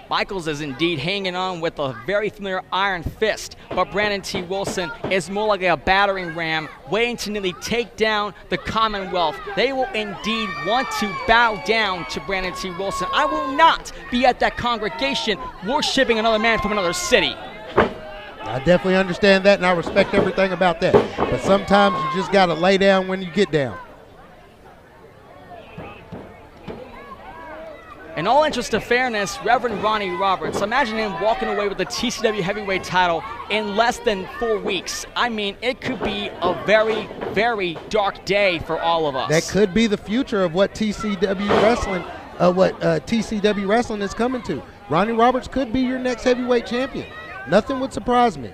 Michaels is indeed hanging on with a very familiar iron fist, but Brandon T. Wilson is more like a battering ram waiting to nearly take down the Commonwealth. They will indeed want to bow down to Brandon T. Wilson. I will not be at that congregation worshiping another man from another city. I definitely understand that, and I respect everything about that. But sometimes you just got to lay down when you get down. In all interest of fairness, Reverend Ronnie Roberts, imagine him walking away with the TCW heavyweight title in less than 4 weeks. I mean, it could be a very, very dark day for all of us. That could be the future of what TCW wrestling is coming to. Ronnie Roberts could be your next heavyweight champion. Nothing would surprise me.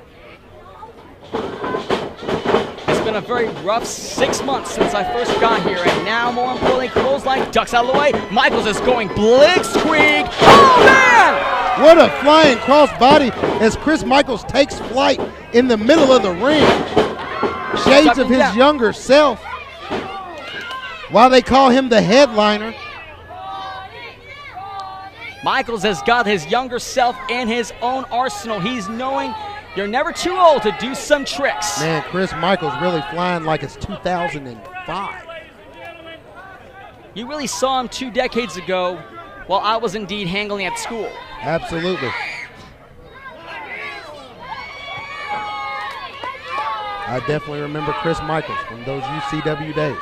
It's been a very rough 6 months since I first got here, and now, more importantly, clothesline ducks out of the way. Michaels is going blitzkrieg. Oh, man! What a flying crossbody as Chris Michaels takes flight in the middle of the ring. Shades of his younger self. While they call him the headliner. Michaels has got his younger self in his own arsenal. He's knowing you're never too old to do some tricks. Man, Chris Michaels really flying like it's 2005. You really saw him 2 decades ago while I was indeed handling at school. Absolutely. I definitely remember Chris Michaels from those UCW days.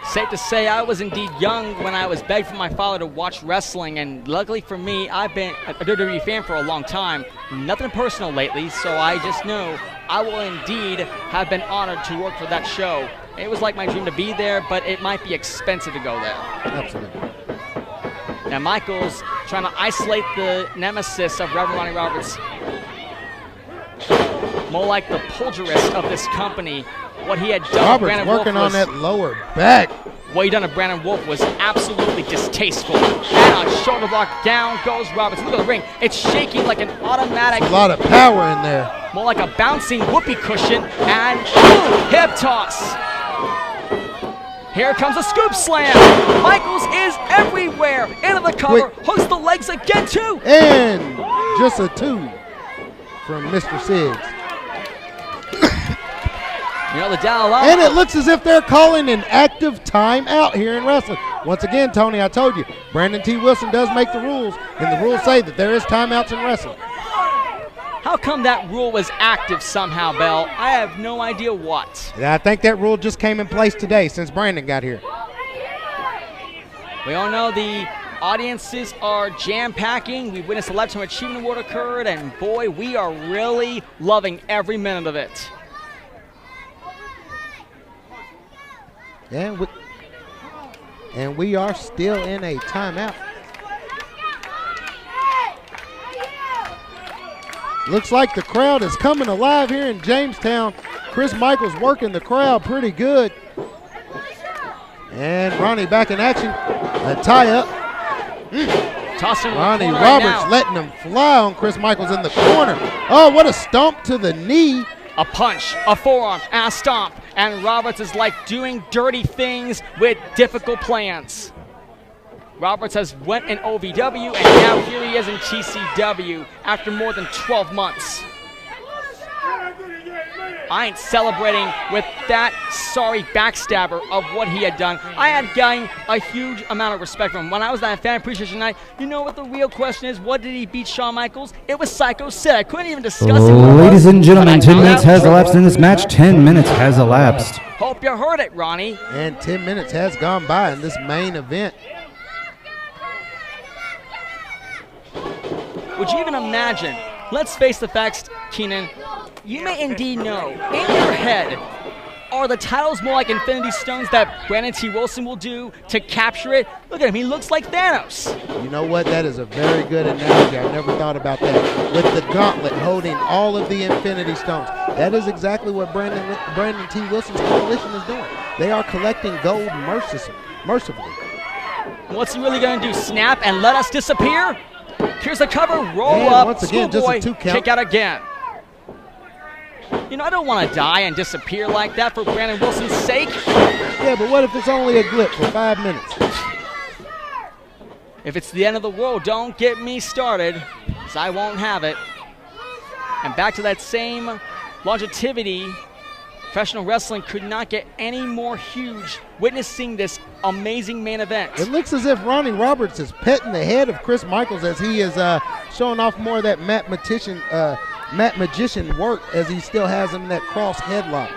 Safe to say I was indeed young when I was begged from my father to watch wrestling, and luckily for me, I've been a WWE fan for a long time. Nothing personal lately, so I just know I will indeed have been honored to work for that show. It was like my dream to be there, but it might be expensive to go there. Absolutely. Now Michaels trying to isolate the nemesis of Reverend Ronnie Roberts. More like the pulgerist of this company. What he had done Roberts to Brandon working Wolf on that lower back. What he done to Brandon Wolf was absolutely distasteful. And a shoulder block, down goes Roberts. Look at the ring. It's shaking like an automatic. A lot of power in there. More like a bouncing whoopee cushion. And boom, hip toss. Here comes a scoop slam. Michaels is everywhere. Into the cover, hooks the legs again too. And just a 2 from Mr. Siggs. You know, the Dalai Lama. And it looks as if they're calling an active timeout here in wrestling. Once again, Tony, I told you, Brandon T. Wilson does make the rules, and the rules say that there is timeouts in wrestling. How come that rule was active somehow, Bell? I have no idea what. And I think that rule just came in place today since Brandon got here. We all know the audiences are jam-packing. We witnessed a Lifetime Achievement Award occurred, and boy, we are really loving every minute of it. And we are still in a timeout. Looks like the crowd is coming alive here in Jamestown. Chris Michaels working the crowd pretty good. And Ronnie back in action. A tie-up. Tossing Ronnie right Roberts now. letting him fly on Chris Michaels in the corner. Oh, what a stomp to the knee. A punch, a forearm, and a stomp. And Roberts is like doing dirty things with difficult plans. Roberts has went in OVW, and now here he is in TCW after more than 12 months. I ain't celebrating with that sorry backstabber of what he had done. I had gained a huge amount of respect from him. When I was at Fan Appreciation Night, you know what the real question is? What did he beat Shawn Michaels? It was Psycho Sid. I couldn't even discuss it. Ladies and gentlemen, 10 minutes has elapsed in this match. 10 minutes has elapsed. Hope you heard it, Ronnie. And 10 minutes has gone by in this main event. Would you even imagine? Let's face the facts, Keenan. You may indeed know, in your head, are the titles more like Infinity Stones that Brandon T. Wilson will do to capture it? Look at him, he looks like Thanos. You know what? That is a very good analogy. I never thought about that. With the gauntlet holding all of the Infinity Stones. That is exactly what Brandon T. Wilson's coalition is doing. They are collecting gold mercifully. What's he really going to do, snap and let us disappear? Here's the cover, roll and up, once again, just schoolboy, a 2 count. kick out again. You know, I don't want to die and disappear like that for Brandon Wilson's sake. Yeah, but what if it's only a glitch for 5 minutes? If it's the end of the world, don't get me started, because I won't have it. And back to that same longevity, professional wrestling could not get any more huge witnessing this amazing main event. It looks as if Ronnie Roberts is petting the head of Chris Michaels as he is showing off more of that mathematician work as he still has him in that cross headlock.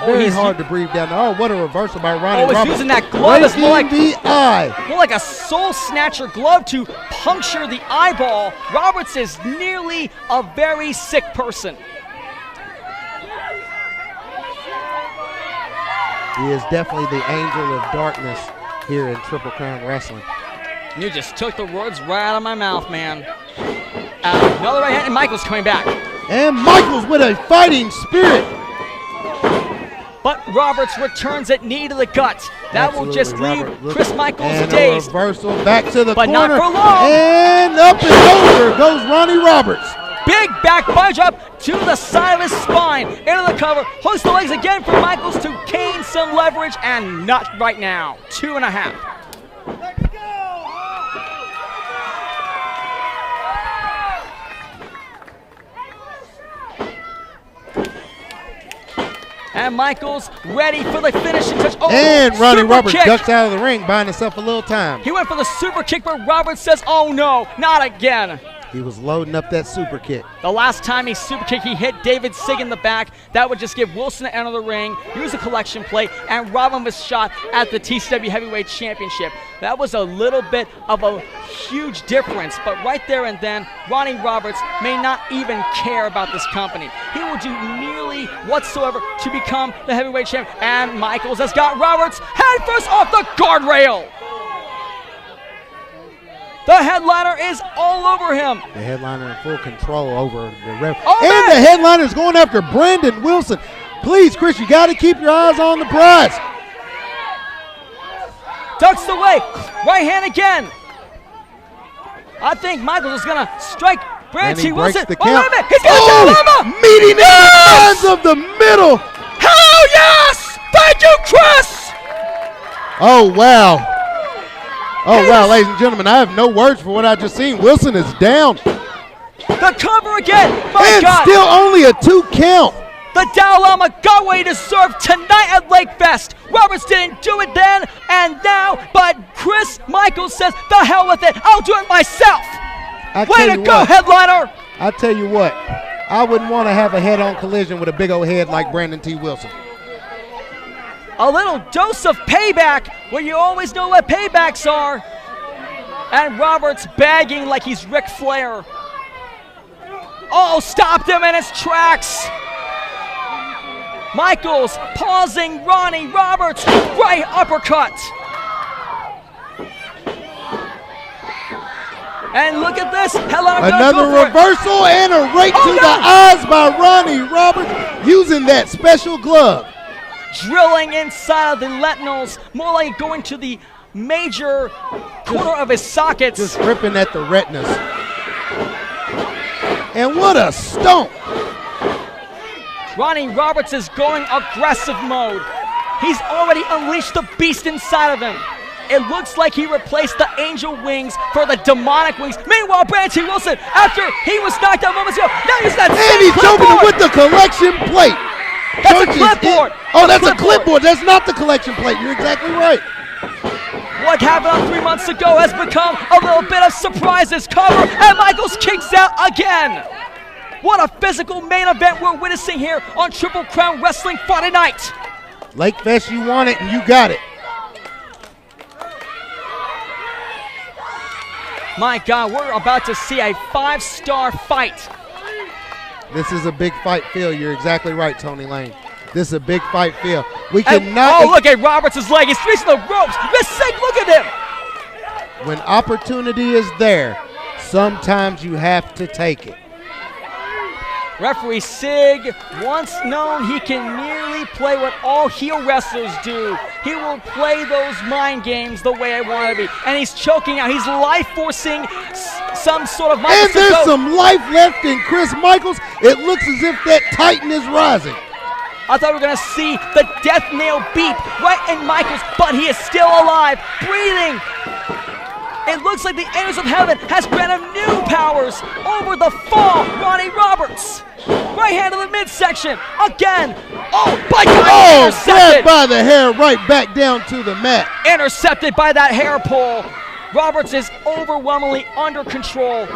Very hard to breathe down there. Oh, what a reversal by Ronnie He's Roberts. using that glove. It's more like the eye. More like a soul snatcher glove to puncture the eyeball. Roberts is nearly a very sick person. He is definitely the angel of darkness here in Triple Crown Wrestling. You just took the words right out of my mouth, man. Another right hand, and Michaels coming back. And Michaels with a fighting spirit. But Roberts returns it, knee to the gut. That will just leave Chris Michaels dazed. A reversal back to the but corner. Not for long. And up and over goes Ronnie Roberts. Big back body drop to the side of his spine. Into the cover. Hooks the legs again for Michaels to gain some leverage, and not right now. 2.5. And Michaels ready for the finishing touch. Oh, and Ronnie Roberts kick. ducks out of the ring, buying himself a little time. He went for the super kick, but Roberts says, oh no, not again. He was loading up that super kick. The last time he super kicked, he hit David Sig in the back. That would just give Wilson an end of the ring, use a collection plate, and rob him of his shot at the TCW Heavyweight Championship. That was a little bit of a huge difference, but right there and then, Ronnie Roberts may not even care about this company. He will do nearly whatsoever to become the heavyweight champion. And Michaels has got Roberts head first off the guardrail. The headliner is all over him. The headliner in full control over the ref. Oh, and the headliner is going after Brandon Wilson. Please, Chris, you got to keep your eyes on the prize. Ducks away. Right hand again. I think Michaels is going to strike Brandon Wilson. The count. Oh, wait a minute. He's got a dilemma. Meeting in the lines of the middle. Hell yes. Thank you, Chris. Oh, wow. Oh, wow, ladies and gentlemen, I have no words for what I just seen. Wilson is down. The cover again. My and God. Still only a 2 count. The Dalai Lama got what he deserved tonight at Lakefest. Roberts didn't do it then and now, but Chris Michaels says, the hell with it. I'll do it myself. Way to go, headliner. I tell you what, I wouldn't want to have a head-on collision with a big old head like Brandon T. Wilson. A little dose of payback, where you always know what paybacks are. And Roberts bagging like he's Ric Flair. Oh, stopped him in his tracks. Michaels pausing Ronnie Roberts, right uppercut. And look at this. Another reversal and a right to the eyes by Ronnie Roberts using that special glove. Drilling inside of the retinals, more like going to the major corner of his sockets. Just ripping at the retinas. And what a stomp. Ronnie Roberts is going aggressive mode. He's already unleashed the beast inside of him. It looks like he replaced the angel wings for the demonic wings. Meanwhile, Brandon T. Wilson, after he was knocked out moments ago, now he's that and he's choking him with the collection plate. That's a clipboard. Oh, that's a clipboard. That's not the collection plate. You're exactly right. What happened 3 months ago has become a little bit of surprises. Cover, and Michaels kicks out again. What a physical main event we're witnessing here on Triple Crown Wrestling Friday night. Lakefest, you want it and you got it. My God, we're about to see a 5-star fight. This is a big fight feel. You're exactly right, Tony Lane. This is a big fight feel. We cannot. Oh, look at Roberts' leg. He's reaching the ropes. Look at him. When opportunity is there, sometimes you have to take it. Referee Sig, once known, he can nearly play what all heel wrestlers do. He will play those mind games the way I want to be. And he's choking out. He's life-forcing some sort of... And there's some life left in Chris Michaels. It looks as if that Titan is rising. I thought we were going to see the death nail beep right in Michaels, but he is still alive, breathing. It looks like the angels of heaven has granted him new powers over the fall. Ronnie Roberts. Right hand to the midsection. Again. Oh, by God. Oh, grabbed by the hair right back down to the mat. Intercepted by that hair pull. Roberts is overwhelmingly under control.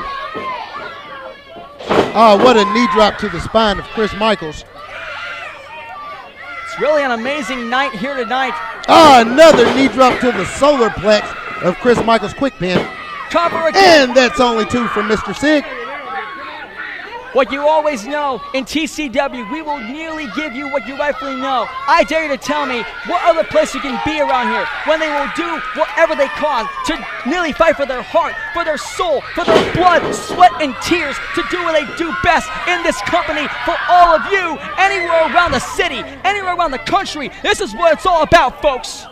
Oh, what a knee drop to the spine of Chris Michaels. It's really an amazing night here tonight. Another knee drop to the solar plex of Chris Michaels' quick pin. Cover again. And that's only 2 from Mr. Sig. What you always know in TCW, we will nearly give you what you rightfully know. I dare you to tell me what other place you can be around here when they will do whatever they can to nearly fight for their heart, for their soul, for their blood, sweat, and tears to do what they do best in this company for all of you, anywhere around the city, anywhere around the country. This is what it's all about, folks.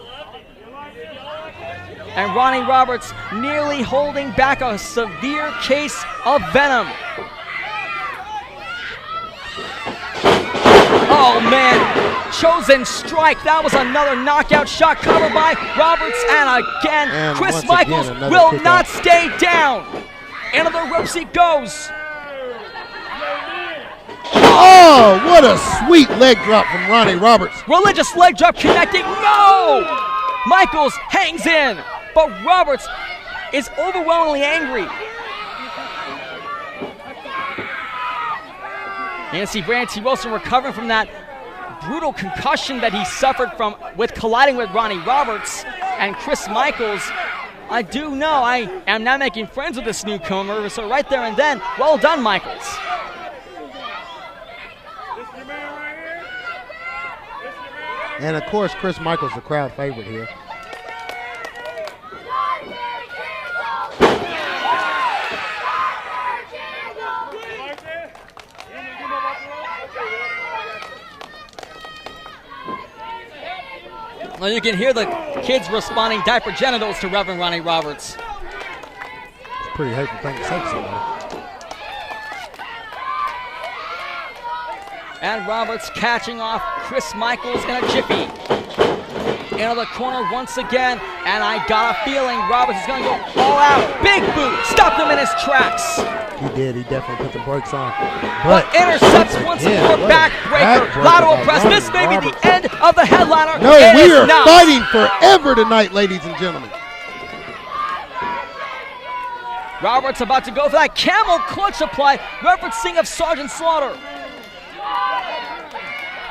And Ronnie Roberts nearly holding back a severe case of venom. Oh man, chosen strike. That was another knockout shot covered by Roberts, and again, Chris Michaels will not stay down. Into the ropes he goes. Oh, what a sweet leg drop from Ronnie Roberts. Religious leg drop connecting. No! Michaels hangs in, but Roberts is overwhelmingly angry. You see Brandon T. Wilson recovering from that brutal concussion that he suffered from with colliding with Ronnie Roberts and Chris Michaels. I do know I am not making friends with this newcomer, so right there and then, well done, Michaels. And of course, Chris Michaels, the crowd favorite here. Well, you can hear the kids responding diaper genitals to Reverend Ronnie Roberts. It's a pretty hateful thing to say to somebody. And Roberts catching off Chris Michaels in a jiffy. Into the corner once again, and I got a feeling Roberts is going to go all out. Big boot, stopped him in his tracks. He did, he definitely put the brakes on. But intercepts once more, backbreaker, lateral press. This may be the end of the headliner. No, we are fighting forever tonight, ladies and gentlemen. Roberts about to go for that camel clutch apply, referencing of Sergeant Slaughter.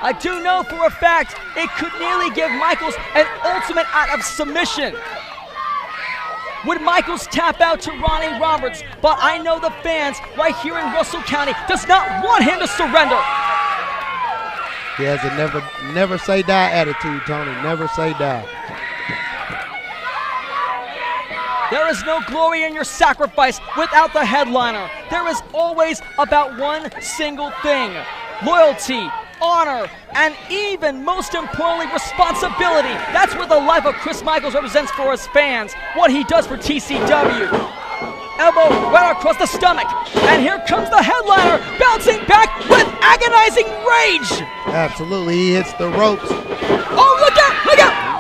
I do know for a fact it could nearly give Michaels an ultimate out of submission. Would Michaels tap out to Ronnie Roberts? But I know the fans right here in Russell County does not want him to surrender. He has a never say die attitude, Tony. Never say die. There is no glory in your sacrifice without the headliner. There is always about one single thing: loyalty, honor, and even, most importantly, responsibility. That's what the life of Chris Michaels represents for his fans, what he does for TCW. Elbow right across the stomach, and here comes the headliner, bouncing back with agonizing rage. Absolutely, he hits the ropes. Oh, look out, look out!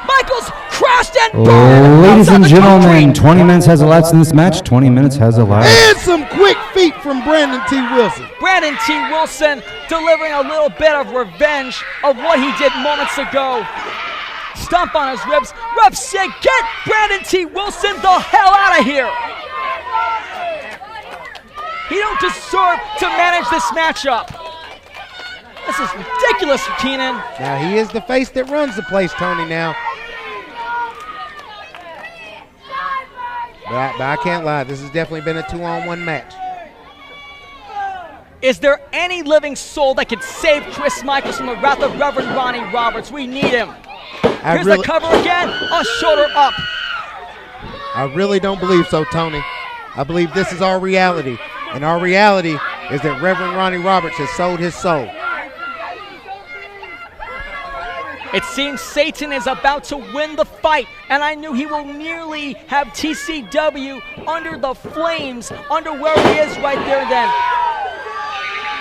Michaels crashed and burned. Ladies and gentlemen, 20 minutes has elapsed in this match. 20 minutes has elapsed. And some quick feet from Brandon T. Wilson. Brandon T. Wilson delivering a little bit of revenge of what he did moments ago. Stomp on his ribs. Ref said, get Brandon T. Wilson the hell out of here. He don't deserve to manage this matchup. This is ridiculous, Keenan. Now, he is the face that runs the place, Tony, now. But I can't lie. This has definitely been a 2-on-1 match. Is there any living soul that could save Chris Michaels from the wrath of Reverend Ronnie Roberts? We need him. Here's the cover again. A shoulder up. I really don't believe so, Tony. I believe this is our reality. And our reality is that Reverend Ronnie Roberts has sold his soul. It seems Satan is about to win the fight, and I knew he will nearly have TCW under the flames, under where he is right there then.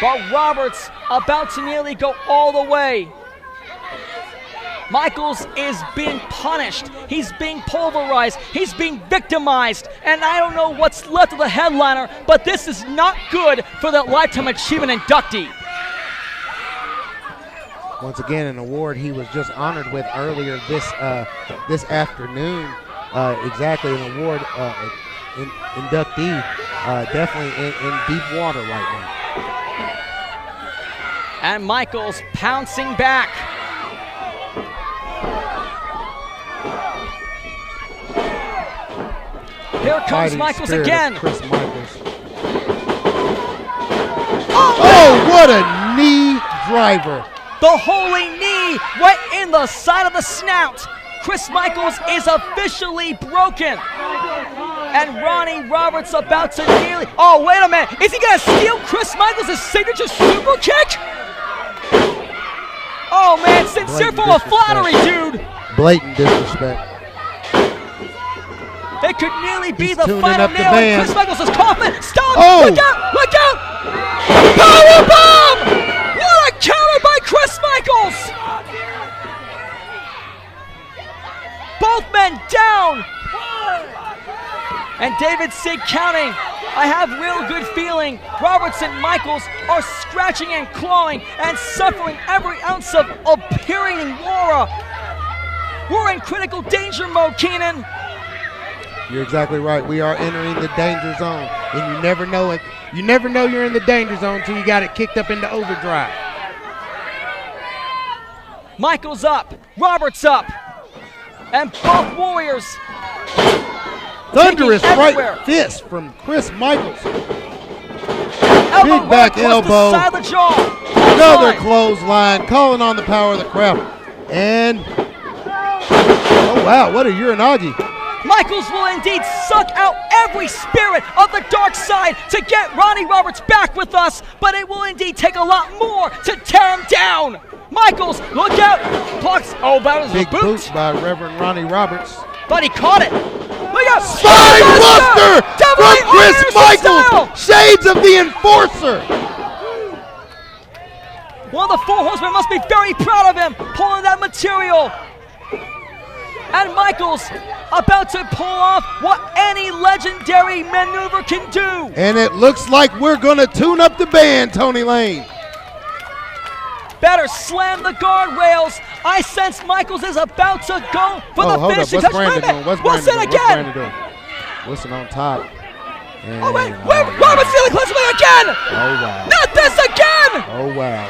But Roberts about to nearly go all the way. Michaels is being punished. He's being pulverized. He's being victimized. And I don't know what's left of the headliner, but this is not good for the Lifetime Achievement inductee. Once again, an award he was just honored with earlier this afternoon. Exactly, an award inductee, definitely in deep water right now. And Michaels pouncing back. Here comes Michaels again. Chris Michaels. Oh, what a knee driver. The holy knee right in the side of the snout. Chris Michaels is officially broken. And Ronnie Roberts about to nearly... Oh, wait a minute. Is he going to steal Chris Michaels' signature super kick? Oh, man. Sincere form of flattery, dude. Blatant disrespect. It could nearly be He's the tuning final up the nail. band. Chris Michaels is coughing. Stop. Oh. Look out. Look out. Powerbomb. What a counter by Chris Michaels. Both men down. And David Sig counting. I have real good feeling Roberts and Michaels are scratching and clawing and suffering every ounce of appearing in Laura. We're in critical danger mode, Keenan. You're exactly right. We are entering the danger zone, and you never know it. You never know you're in the danger zone until you got it kicked up into overdrive. Michaels up, Roberts up, and both Warriors. Thunderous right fist from Chris Michaels. Elbow Big back right elbow. the side of the jaw. Another clothesline, calling on the power of the crowd. And, oh wow, what a uranagi. Michaels will indeed suck out every spirit of the dark side to get Ronnie Roberts back with us, but it will indeed take a lot more to tear him down. Michaels, look out. Blocks. Oh, that was Big a boot. by Reverend Ronnie Roberts. But he caught it. Look out. Spine buster from Chris Michaels. Style. Shades of the Enforcer. One of the Four Horsemen must be very proud of him pulling that material. And Michaels about to pull off what any legendary maneuver can do. And it looks like we're going to tune up the band, Tony Lane. Better slam the guardrails. I sense Michaels is about to go for the finishing touch. Wilson again. Wilson on top. And oh, wait. Roberts feeling close to me again. Oh, wow. Not this again. Oh, wow.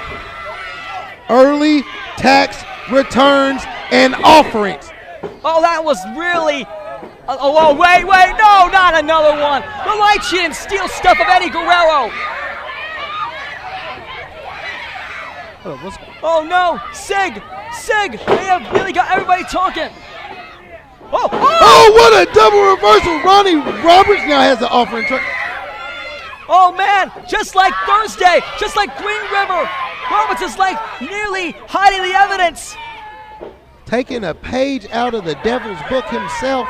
Early tax returns and offerings. Oh, that was really... Oh, wait, no, not another one. The light sheet and steel stuff of Eddie Guerrero. Oh, no, Sig, they have really got everybody talking. Oh, what a double reversal. Ronnie Roberts now has the offering truck. Oh, man, just like Thursday, just like Green River, Roberts is like nearly hiding the evidence. Taking a page out of the devil's book himself.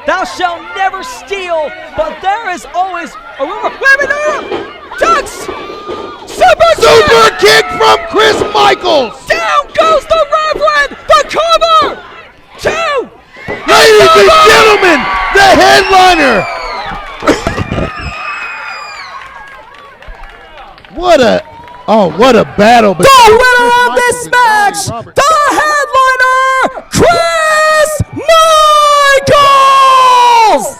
Thou shalt never steal, but there is always a rumor. Wait a minute, Ducks! Super kick from Chris Michaels! Down goes the Reverend! The cover! 2! Ladies and gentlemen, the headliner! What a battle! The winner of this match, the headliner, Chris Michaels!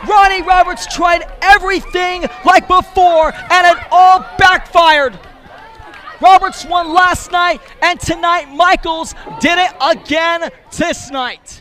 Ronnie Roberts tried everything like before, and it all backfired. Roberts won last night, and tonight Michaels did it again this night.